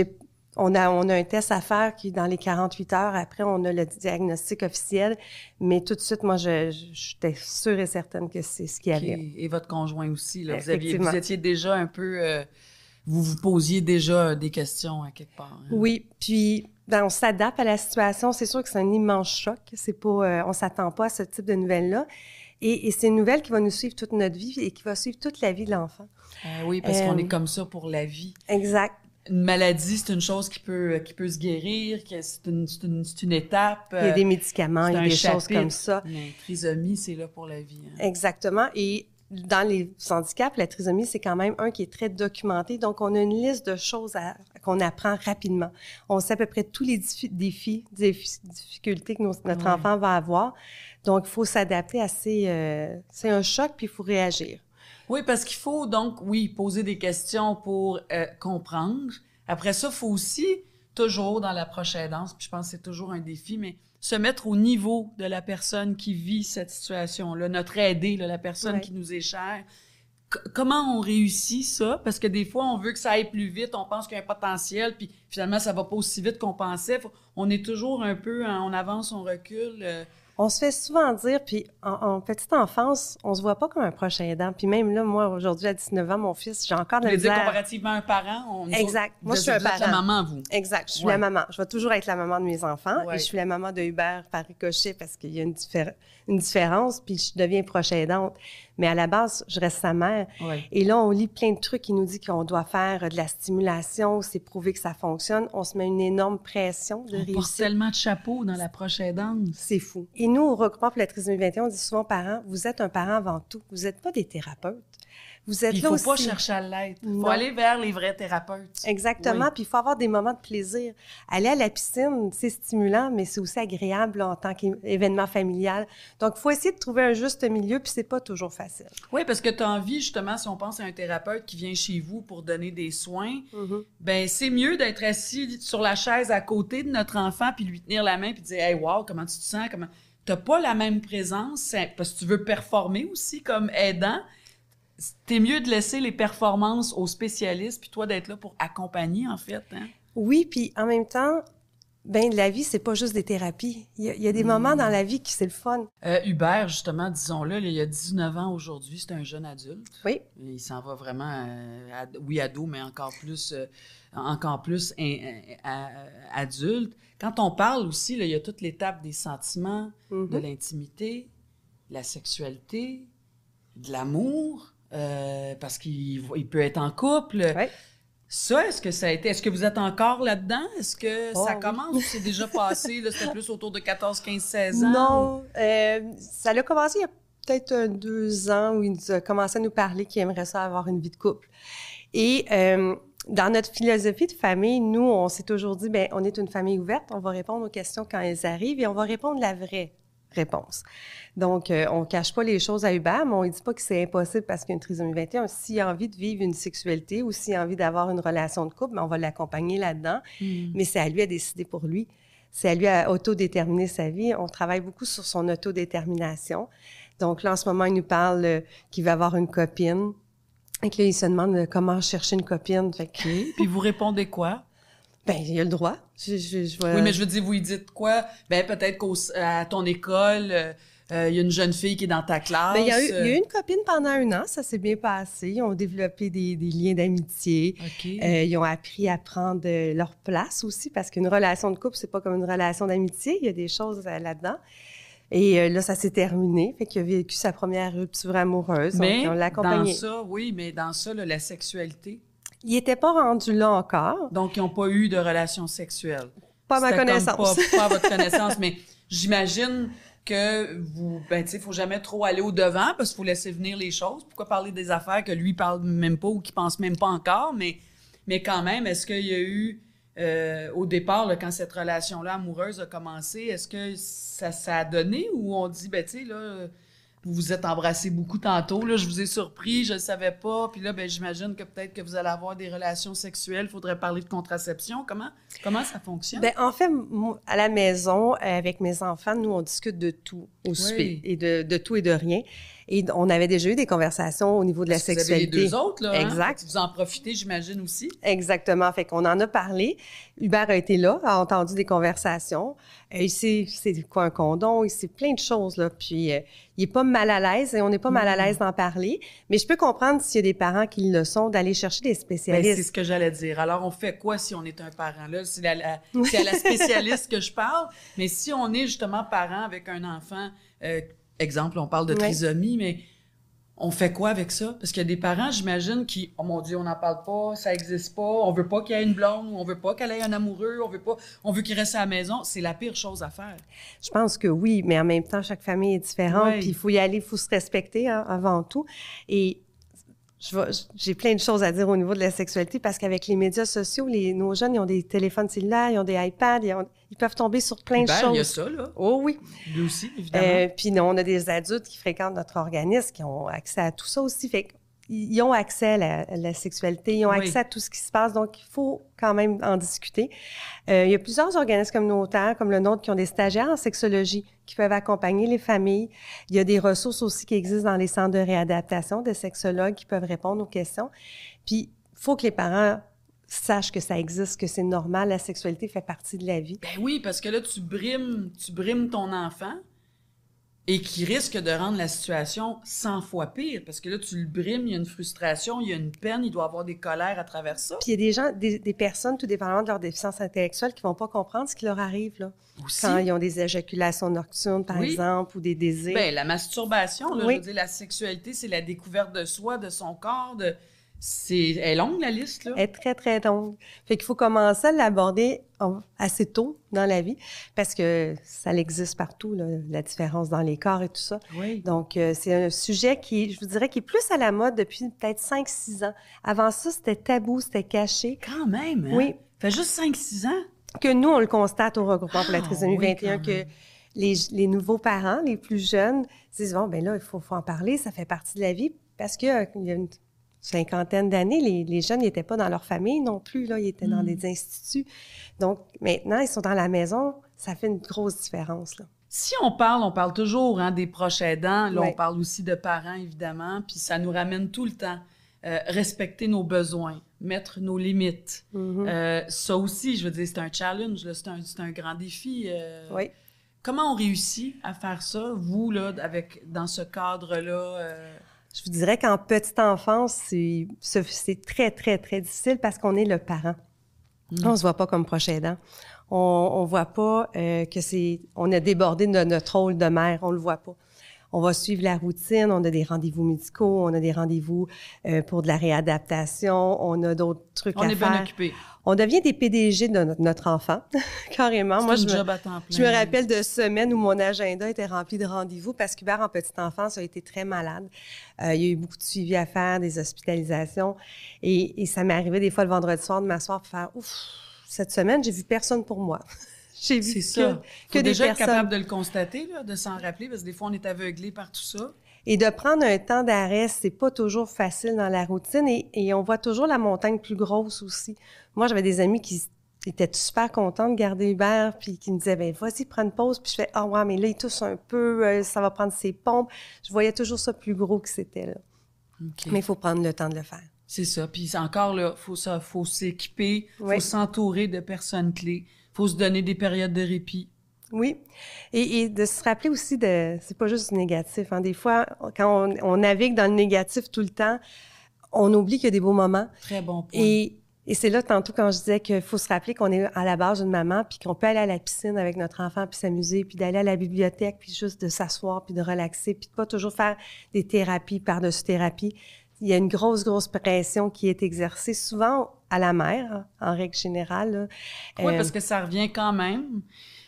on a un test à faire qui, dans les 48 heures, après, on a le diagnostic officiel. Mais tout de suite, moi, j'étais sûre et certaine que c'est ce qu'il y avait. Et votre conjoint aussi, là. Effectivement. Vous étiez déjà un peu... vous vous posiez déjà des questions à quelque part. Hein? Oui, puis on s'adapte à la situation. C'est sûr que c'est un immense choc. C'est pas, on s'attend pas à ce type de nouvelles-là. Et c'est une nouvelle qui va nous suivre toute notre vie et qui va suivre toute la vie de l'enfant. Oui, parce qu'on est comme ça pour la vie. Exact. Une maladie, c'est une chose qui peut se guérir, que c'est une étape. Il y a des médicaments, il y a un des choses chapitre. comme ça. Mais trisomie, c'est là pour la vie. Hein. Exactement. Et dans les handicaps, la trisomie, c'est quand même un qui est très documenté. Donc, on a une liste de choses qu'on apprend rapidement. On sait à peu près tous les difficultés que notre enfant va avoir. Donc, il faut s'adapter à c'est un choc, puis il faut réagir. Oui, parce qu'il faut donc, poser des questions pour comprendre. Après ça, il faut aussi, toujours dans l'approche aidance, puis je pense que c'est toujours un défi, mais se mettre au niveau de la personne qui vit cette situation-là, notre aidé, là, la personne qui nous est chère. Comment on réussit ça? Parce que des fois, on veut que ça aille plus vite, on pense qu'il y a un potentiel, puis finalement, ça va pas aussi vite qu'on pensait. On est toujours un peu, on avance, on recule. On se fait souvent dire, puis en petite enfance, on se voit pas comme un proche aidant. Puis même là, moi, aujourd'hui, à 19 ans, mon fils, j'ai encore de la Vous voulez dire misère. comparativement à un parent? Exact. Moi, je suis un Vous êtes la parent. maman, vous. Exact. Je suis la maman. Je vais toujours être la maman de mes enfants. Ouais. Et je suis la maman de Hubert par ricochet parce qu'il y a une différence, puis je deviens proche aidante. Mais à la base, je reste sa mère. Ouais. Et là, on lit plein de trucs qui nous dit qu'on doit faire de la stimulation, c'est prouvé que ça fonctionne. On se met une énorme pression de On porte réussir. tellement de chapeaux dans l'approche aidante. C'est fou. Et nous, au regroupement pour la trisomie 21, on dit souvent aux parents, vous êtes un parent avant tout. Vous n'êtes pas des thérapeutes. Vous êtes Puis il là faut aussi. pas chercher à l'être. Il faut Non. aller vers les vrais thérapeutes. Exactement. Oui. Puis il faut avoir des moments de plaisir. Aller à la piscine, c'est stimulant, mais c'est aussi agréable là, en tant qu'événement familial. Donc, il faut essayer de trouver un juste milieu, puis c'est pas toujours facile. Oui, parce que tu as envie, justement, si on pense à un thérapeute qui vient chez vous pour donner des soins, ben c'est mieux d'être assis sur la chaise à côté de notre enfant puis lui tenir la main puis dire « Hey, wow, comment tu te sens? » T'as pas la même présence, parce que tu veux performer aussi comme aidant. T'es mieux de laisser les performances aux spécialistes puis toi d'être là pour accompagner, en fait. Hein? Oui, puis en même temps, ben la vie, c'est pas juste des thérapies. Il y a des moments dans la vie qui c'est le fun. Hubert, justement, disons-le, il a 19 ans aujourd'hui, c'est un jeune adulte. Oui. Il s'en va vraiment, ado, mais encore plus adulte. Quand on parle aussi, là, il y a toute l'étape des sentiments, de l'intimité, de la sexualité, de l'amour, parce qu'il peut être en couple. Ouais. Ça, est-ce que ça a été... Est-ce que vous êtes encore là-dedans? Est-ce que ça oui. commence ou c'est déjà passé? Là, c'était plus autour de 14, 15, 16 ans? Non, ça a commencé il y a peut-être 2 ans où il nous a commencé à nous parler qu'il aimerait ça avoir une vie de couple. Et dans notre philosophie de famille, nous, on s'est toujours dit, bien, on est une famille ouverte, on va répondre aux questions quand elles arrivent et on va répondre la vraie réponse. Donc, on ne cache pas les choses à Hubert, mais on ne dit pas que c'est impossible parce qu'il y a une trisomie 21. S'il a envie de vivre une sexualité ou s'il a envie d'avoir une relation de couple, bien, on va l'accompagner là-dedans. Mais c'est à lui à décider pour lui. C'est à lui à autodéterminer sa vie. On travaille beaucoup sur son autodétermination. Donc là, en ce moment, il nous parle qu'il va avoir une copine. Et que là, il se demande comment chercher une copine. Fait que... Puis vous répondez quoi? Ben, il a le droit. Oui, mais je veux dire, vous lui dites quoi? Ben, peut-être qu'à ton école, il y a une jeune fille qui est dans ta classe. Ben, il y a eu une copine pendant 1 an, ça s'est bien passé. Ils ont développé des liens d'amitié. Okay. Ils ont appris à prendre leur place aussi, parce qu'une relation de couple, c'est pas comme une relation d'amitié. Il y a des choses là-dedans. Et là, ça s'est terminé. Fait qu'il a vécu sa première rupture amoureuse. Mais donc, on l'a accompagné. dans ça, oui, mais dans ça, là, la sexualité. Il n'était pas rendu là encore. Donc, ils n'ont pas eu de relation sexuelle. Pas à ma connaissance. Pas à votre connaissance, mais j'imagine que vous, ben, tu sais, faut jamais trop aller au-devant parce qu'il faut laisser venir les choses. Pourquoi parler des affaires que lui parle même pas ou qu'il pense même pas encore? Mais quand même, est-ce qu'il y a eu, au départ, là, quand cette relation-là amoureuse a commencé, est-ce que ça a donné ou on dit, ben, tu sais, là, vous vous êtes embrassés beaucoup tantôt, là, je vous ai surpris, je le savais pas, puis là, ben, j'imagine que peut-être que vous allez avoir des relations sexuelles, faudrait parler de contraception. Comment ça fonctionne? Ben, en fait, à la maison, avec mes enfants, nous, on discute de tout au souper, et de tout et de rien. Et on avait déjà eu des conversations au niveau de la sexualité. Vous avez les 2 autres, là. Exact. Hein? Vous en profitez, j'imagine, aussi. Exactement. Fait qu'on en a parlé. Hubert a été là, a entendu des conversations. Il sait c'est quoi un condom, il sait plein de choses, là. Puis, il est pas mal à l'aise et on n'est pas mal à l'aise d'en parler. Mais je peux comprendre s'il y a des parents qui le sont, d'aller chercher des spécialistes. Ben, c'est ce que j'allais dire. Alors, on fait quoi si on est un parent? Là, c'est à la spécialiste que je parle. Mais si on est justement parent avec un enfant, exemple, on parle de trisomie, mais on fait quoi avec ça? Parce qu'il y a des parents, j'imagine, qui, oh mon Dieu, on n'en parle pas, ça n'existe pas, on veut pas qu'il y ait une blonde, on veut pas qu'elle ait un amoureux, on veut qu'il reste à la maison. C'est la pire chose à faire. Je pense que oui, mais en même temps, chaque famille est différente, Oui. puis il faut y aller, il faut se respecter, hein, avant tout. Et j'ai plein de choses à dire au niveau de la sexualité parce qu'avec les médias sociaux, nos jeunes, ils ont des téléphones cellulaires, ils ont des iPads, ils peuvent tomber sur plein de choses. Il y a ça, là. Oh oui. Lui aussi, évidemment. Puis on a des adultes qui fréquentent notre organisme qui ont accès à tout ça aussi. Fait qu'ils ont accès à la sexualité, ils ont accès à tout ce qui se passe, donc il faut quand même en discuter. Il y a plusieurs organismes communautaires, comme le nôtre, qui ont des stagiaires en sexologie qui peuvent accompagner les familles. Il y a des ressources aussi qui existent dans les centres de réadaptation, de sexologues qui peuvent répondre aux questions. Puis, il faut que les parents sachent que ça existe, que c'est normal, la sexualité fait partie de la vie. Ben oui, parce que là, tu brimes ton enfant et qui risque de rendre la situation 100 fois pire. Parce que là, tu le brimes, il y a une frustration, il y a une peine, il doit avoir des colères à travers ça. Puis il y a des gens, des personnes, tout dépendamment de leur déficience intellectuelle, qui vont pas comprendre ce qui leur arrive, là. Aussi. Quand ils ont des éjaculations nocturnes, par exemple, ou des désirs. Ben, la masturbation, là, je veux dire, la sexualité, c'est la découverte de soi, de son corps, elle est longue, la liste, là. Elle est très, très longue. Fait qu'il faut commencer à l'aborder assez tôt dans la vie, parce que ça existe partout, là, la différence dans les corps et tout ça. Oui. Donc, c'est un sujet qui, je vous dirais, qui est plus à la mode depuis peut-être 5-6 ans. Avant ça, c'était tabou, c'était caché. Quand même, hein? Oui. Ça fait juste 5-6 ans. Que nous, on le constate au regroupement pour la trisomie oui, 21, que les nouveaux parents, les plus jeunes, disent, bon, ben là, il faut en parler, ça fait partie de la vie, parce qu'il y a une 50aine d'années, les jeunes n'étaient pas dans leur famille non plus, là, ils étaient dans des instituts. Donc, maintenant, ils sont dans la maison, ça fait une grosse différence, là. Si on parle toujours, hein, des proches aidants, là, Oui. on parle aussi de parents, évidemment, puis ça nous ramène tout le temps. Respecter nos besoins, mettre nos limites. Ça aussi, je veux dire, c'est un challenge, là, c'est un grand défi. Oui. Comment on réussit à faire ça, vous, là, dans ce cadre-là? Je vous dirais qu'en petite enfance, c'est très, très, très difficile parce qu'on est le parent. On se voit pas comme proche aidant. On voit pas on a débordé de notre rôle de mère, on le voit pas. on va suivre la routine, on a des rendez-vous médicaux, on a des rendez-vous pour de la réadaptation, on a d'autres trucs à faire. On est bien occupés. On devient des PDG de notre enfant, carrément. Moi, job à temps plein. Je me rappelle de semaines où mon agenda était rempli de rendez-vous parce qu'Hubert, en petite enfance, a été très malade. Il y a eu beaucoup de suivi à faire, des hospitalisations. Et ça m'est arrivé des fois le vendredi soir de m'asseoir pour faire « Ouf, cette semaine, j'ai vu personne pour moi. » J'ai vu que des déjà personnes. Être capable de le constater, là, de s'en rappeler, parce que des fois, on est aveuglé par tout ça. Et de prendre un temps d'arrêt, c'est pas toujours facile dans la routine et on voit toujours la montagne plus grosse aussi. Moi, j'avais des amis qui étaient super contents de garder Hubert puis qui me disaient, ben vas-y, prends une pause. Puis je fais, ah ouais, mais là, il tousse un peu, ça va prendre ses pompes. Je voyais toujours ça plus gros que c'était, là. Okay. Mais il faut prendre le temps de le faire. C'est ça. Puis encore, là, faut s'équiper, faut s'entourer de personnes clés, faut se donner des périodes de répit. Oui. Et de se rappeler aussi c'est pas juste du négatif, hein. Des fois, quand on navigue dans le négatif tout le temps, on oublie qu'il y a des beaux moments. Très bon point. Et c'est là, tantôt, quand je disais qu'il faut se rappeler qu'on est à la base d'une maman, puis qu'on peut aller à la piscine avec notre enfant, puis s'amuser, puis d'aller à la bibliothèque, puis juste de s'asseoir, puis de relaxer, puis de pas toujours faire des thérapies par-dessus thérapies. Il y a une grosse pression qui est exercée, souvent à la mère, hein, en règle générale. Oui, parce que ça revient quand même.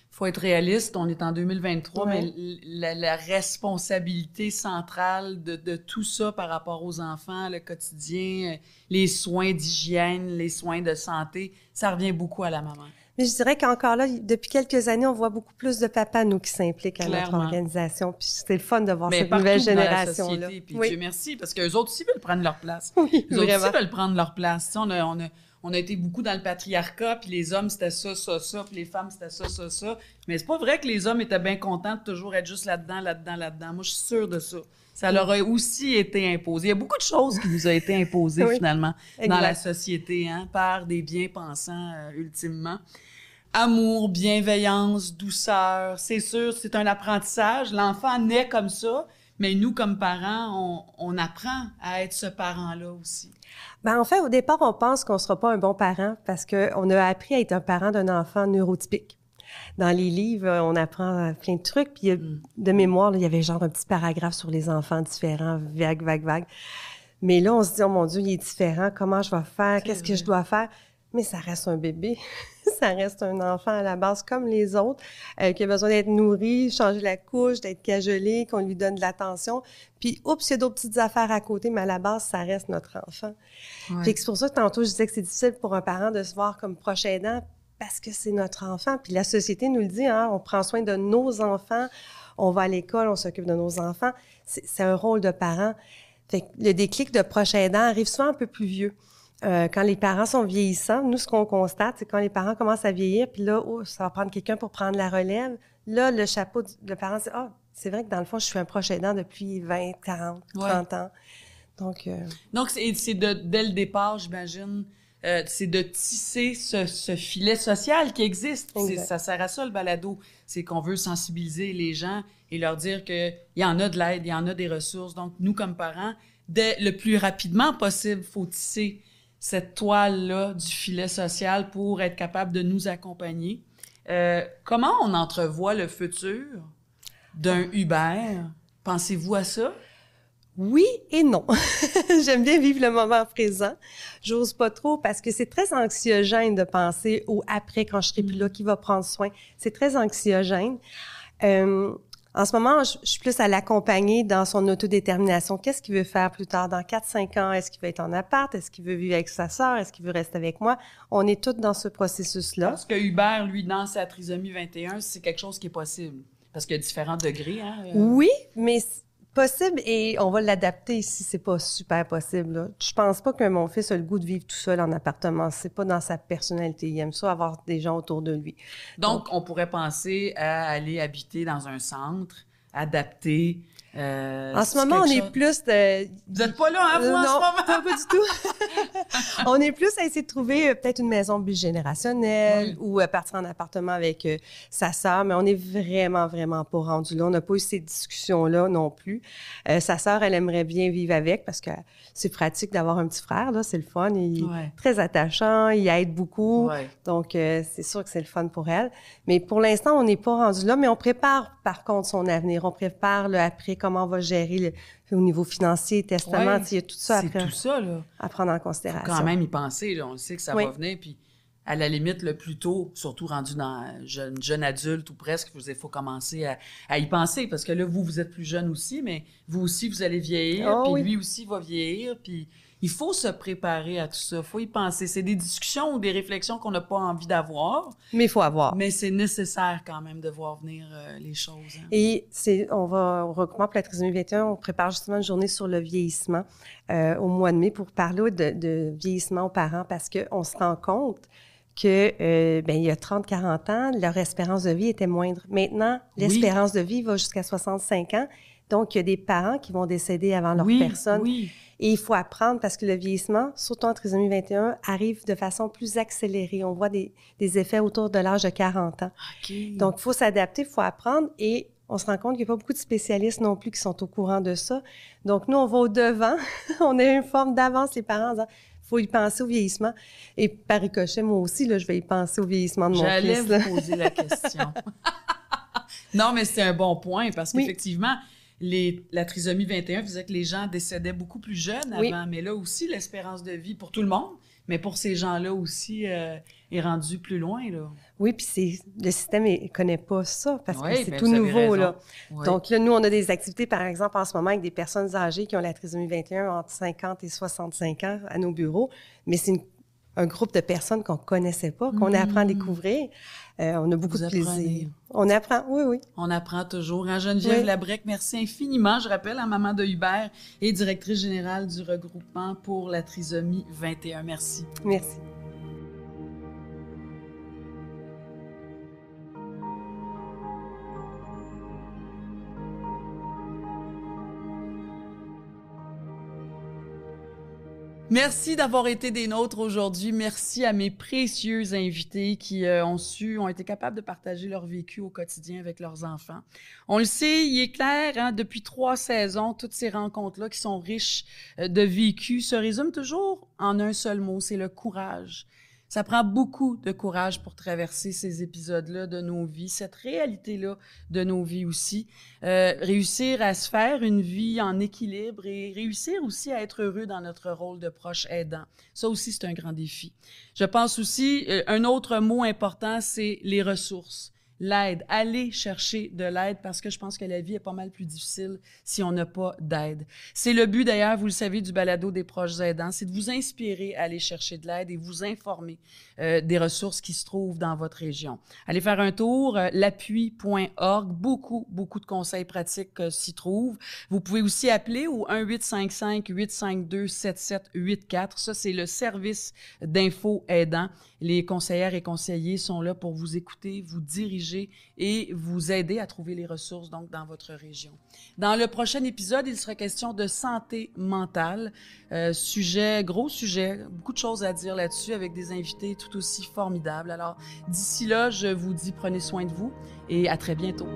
Faut être réaliste, on est en 2023, mais la responsabilité centrale de tout ça par rapport aux enfants, le quotidien, les soins d'hygiène, les soins de santé, ça revient beaucoup à la maman. Mais je dirais qu'encore là, depuis quelques années, on voit beaucoup plus de papas, nous, qui s'impliquent à notre organisation. Puis c'est le fun de voir cette nouvelle génération-là. Puis Dieu merci, parce qu'eux autres aussi veulent prendre leur place. Oui, eux autres aussi veulent prendre leur place. On a été beaucoup dans le patriarcat, puis les hommes, c'était ça, puis les femmes, c'était ça. Mais c'est pas vrai que les hommes étaient bien contents de toujours être juste là-dedans. Moi, je suis sûre de ça. Ça leur a aussi été imposé. Il y a beaucoup de choses qui nous ont été imposées, finalement, dans la société, hein, par des bien-pensants, ultimement. Amour, bienveillance, douceur, c'est sûr, c'est un apprentissage. L'enfant naît comme ça, mais nous, comme parents, on apprend à être ce parent-là aussi. Ben en fait, au départ, on pense qu'on ne sera pas un bon parent parce qu'on a appris à être un parent d'un enfant neurotypique. Dans les livres, on apprend plein de trucs. Puis de mémoire, là, il y avait genre un petit paragraphe sur les enfants différents, vague. Mais là, on se dit, oh mon Dieu, il est différent. Comment je vais faire? Qu'est-ce que je dois faire? Mais ça reste un bébé. Ça reste un enfant à la base comme les autres, qui a besoin d'être nourri, changer la couche, d'être cajolé, qu'on lui donne de l'attention. Puis, oups, il y a d'autres petites affaires à côté, mais à la base, ça reste notre enfant. Ouais. Fait que c'est pour ça que tantôt, je disais que c'est difficile pour un parent de se voir comme proche aidant parce que c'est notre enfant. Puis la société nous le dit, hein, on prend soin de nos enfants, on va à l'école, on s'occupe de nos enfants. C'est un rôle de parent. Fait que le déclic de proche aidant arrive souvent un peu plus vieux. Quand les parents sont vieillissants, nous, ce qu'on constate, c'est quand les parents commencent à vieillir, puis là, ça va prendre quelqu'un pour prendre la relève. Là, le chapeau de parent, c'est « c'est vrai que dans le fond, je suis un proche aidant depuis 20, 40, 30 ans. » Donc, c'est dès le départ, j'imagine, c'est de tisser ce filet social qui existe. Ça sert à ça, le balado. C'est qu'on veut sensibiliser les gens et leur dire qu'il y en a de l'aide, il y en a des ressources. Donc, nous, comme parents, le plus rapidement possible, il faut tisser cette toile-là du filet social pour être capable de nous accompagner. Comment on entrevoit le futur d'un Hubert? Pensez-vous à ça? Oui et non. J'aime bien vivre le moment présent. J'ose pas trop parce que c'est très anxiogène de penser au après quand je serai plus là, qui va prendre soin. C'est très anxiogène. En ce moment, je suis plus à l'accompagner dans son autodétermination. Qu'est-ce qu'il veut faire plus tard? Dans 4-5 ans, est-ce qu'il veut être en appart? Est-ce qu'il veut vivre avec sa sœur? Est-ce qu'il veut rester avec moi? On est tous dans ce processus-là. Parce que Hubert, lui, dans sa trisomie 21, c'est quelque chose qui est possible. Parce qu'il y a différents degrés. Hein, Oui, mais possible et on va l'adapter si c'est pas super possible. Là. Je pense pas que mon fils a le goût de vivre tout seul en appartement. C'est pas dans sa personnalité. Il aime ça avoir des gens autour de lui. Donc on pourrait penser à aller habiter dans un centre, adapté. En ce moment, on est plus de... Vous n'êtes pas là, hein, vous, en ce moment? Non, pas du tout. On est plus à essayer de trouver peut-être une maison bigénérationnelle ou partir en appartement avec sa sœur, mais on est vraiment, vraiment pas rendu là. On n'a pas eu ces discussions-là non plus. Sa sœur, elle aimerait bien vivre avec parce que c'est pratique d'avoir un petit frère, là, c'est le fun. Il est très attachant, il aide beaucoup. Donc, c'est sûr que c'est le fun pour elle. Mais pour l'instant, on n'est pas rendu là, mais on prépare par contre son avenir. On prépare le après, comment on va gérer au niveau financier, testament, il y a tout ça après. C'est tout ça, là. À prendre en considération. Faut quand même y penser, là. On le sait que ça va venir, puis à la limite, le plus tôt, surtout rendu dans jeune adulte ou presque, il faut commencer à y penser, parce que là, vous êtes plus jeune aussi, mais vous aussi, vous allez vieillir, puis lui aussi va vieillir, puis il faut se préparer à tout ça, il faut y penser. C'est des discussions ou des réflexions qu'on n'a pas envie d'avoir. Mais il faut avoir. Mais c'est nécessaire quand même de voir venir les choses. Hein. Et on recommande pour la trisomie 21, on prépare justement une journée sur le vieillissement au mois de mai pour parler de vieillissement aux parents, parce qu'on se rend compte que il y a 30-40 ans, leur espérance de vie était moindre. Maintenant, l'espérance de vie va jusqu'à 65 ans. Donc, il y a des parents qui vont décéder avant leur personne. Et il faut apprendre parce que le vieillissement, surtout en trisomie 21, arrive de façon plus accélérée. On voit des effets autour de l'âge de 40 ans. Donc, il faut s'adapter, il faut apprendre et on se rend compte qu'il n'y a pas beaucoup de spécialistes non plus qui sont au courant de ça. Donc, nous, on va au-devant. On a une forme d'avance, les parents, en disant il faut y penser au vieillissement. Et par ricochet, moi aussi, là, je vais y penser au vieillissement de mon fils. J'allais vous poser la question. Non, mais c'est un bon point parce qu'effectivement, la trisomie 21 faisait que les gens décédaient beaucoup plus jeunes avant, mais là aussi, l'espérance de vie pour tout le monde, mais pour ces gens-là aussi, est rendue plus loin, là. Oui, puis le système ne connaît pas ça, parce que c'est tout nouveau, là. Donc là, nous, on a des activités, par exemple, en ce moment, avec des personnes âgées qui ont la trisomie 21 entre 50 et 65 ans à nos bureaux, mais c'est un groupe de personnes qu'on connaissait pas, qu'on apprend à découvrir. On a beaucoup de plaisir. On apprend, oui. On apprend toujours. Hein, Geneviève Labrec, merci infiniment. Je rappelle, maman de Hubert et directrice générale du regroupement pour la trisomie 21. Merci. Merci. Merci d'avoir été des nôtres aujourd'hui. Merci à mes précieux invités qui ont été capables de partager leur vécu au quotidien avec leurs enfants. On le sait, il est clair, hein, depuis 3 saisons, toutes ces rencontres-là qui sont riches de vécu se résument toujours en un seul mot, c'est le courage. Ça prend beaucoup de courage pour traverser ces épisodes-là de nos vies, cette réalité-là de nos vies aussi. Réussir à se faire une vie en équilibre et réussir aussi à être heureux dans notre rôle de proche aidant. Ça aussi, c'est un grand défi. Je pense aussi, un autre mot important, c'est les ressources. L'aide. Aller chercher de l'aide parce que je pense que la vie est pas mal plus difficile si on n'a pas d'aide. C'est le but d'ailleurs, vous le savez, du balado des proches aidants, c'est de vous inspirer à aller chercher de l'aide et vous informer des ressources qui se trouvent dans votre région. Allez faire un tour, l'appui.org, beaucoup de conseils pratiques s'y trouvent. Vous pouvez aussi appeler au 1-855-852-7784. Ça, c'est le service d'info aidant. Les conseillères et conseillers sont là pour vous écouter, vous diriger et vous aider à trouver les ressources donc dans votre région. Dans le prochain épisode, il sera question de santé mentale. Gros sujet, beaucoup de choses à dire là-dessus avec des invités tout aussi formidables. Alors, d'ici là, je vous dis prenez soin de vous et à très bientôt.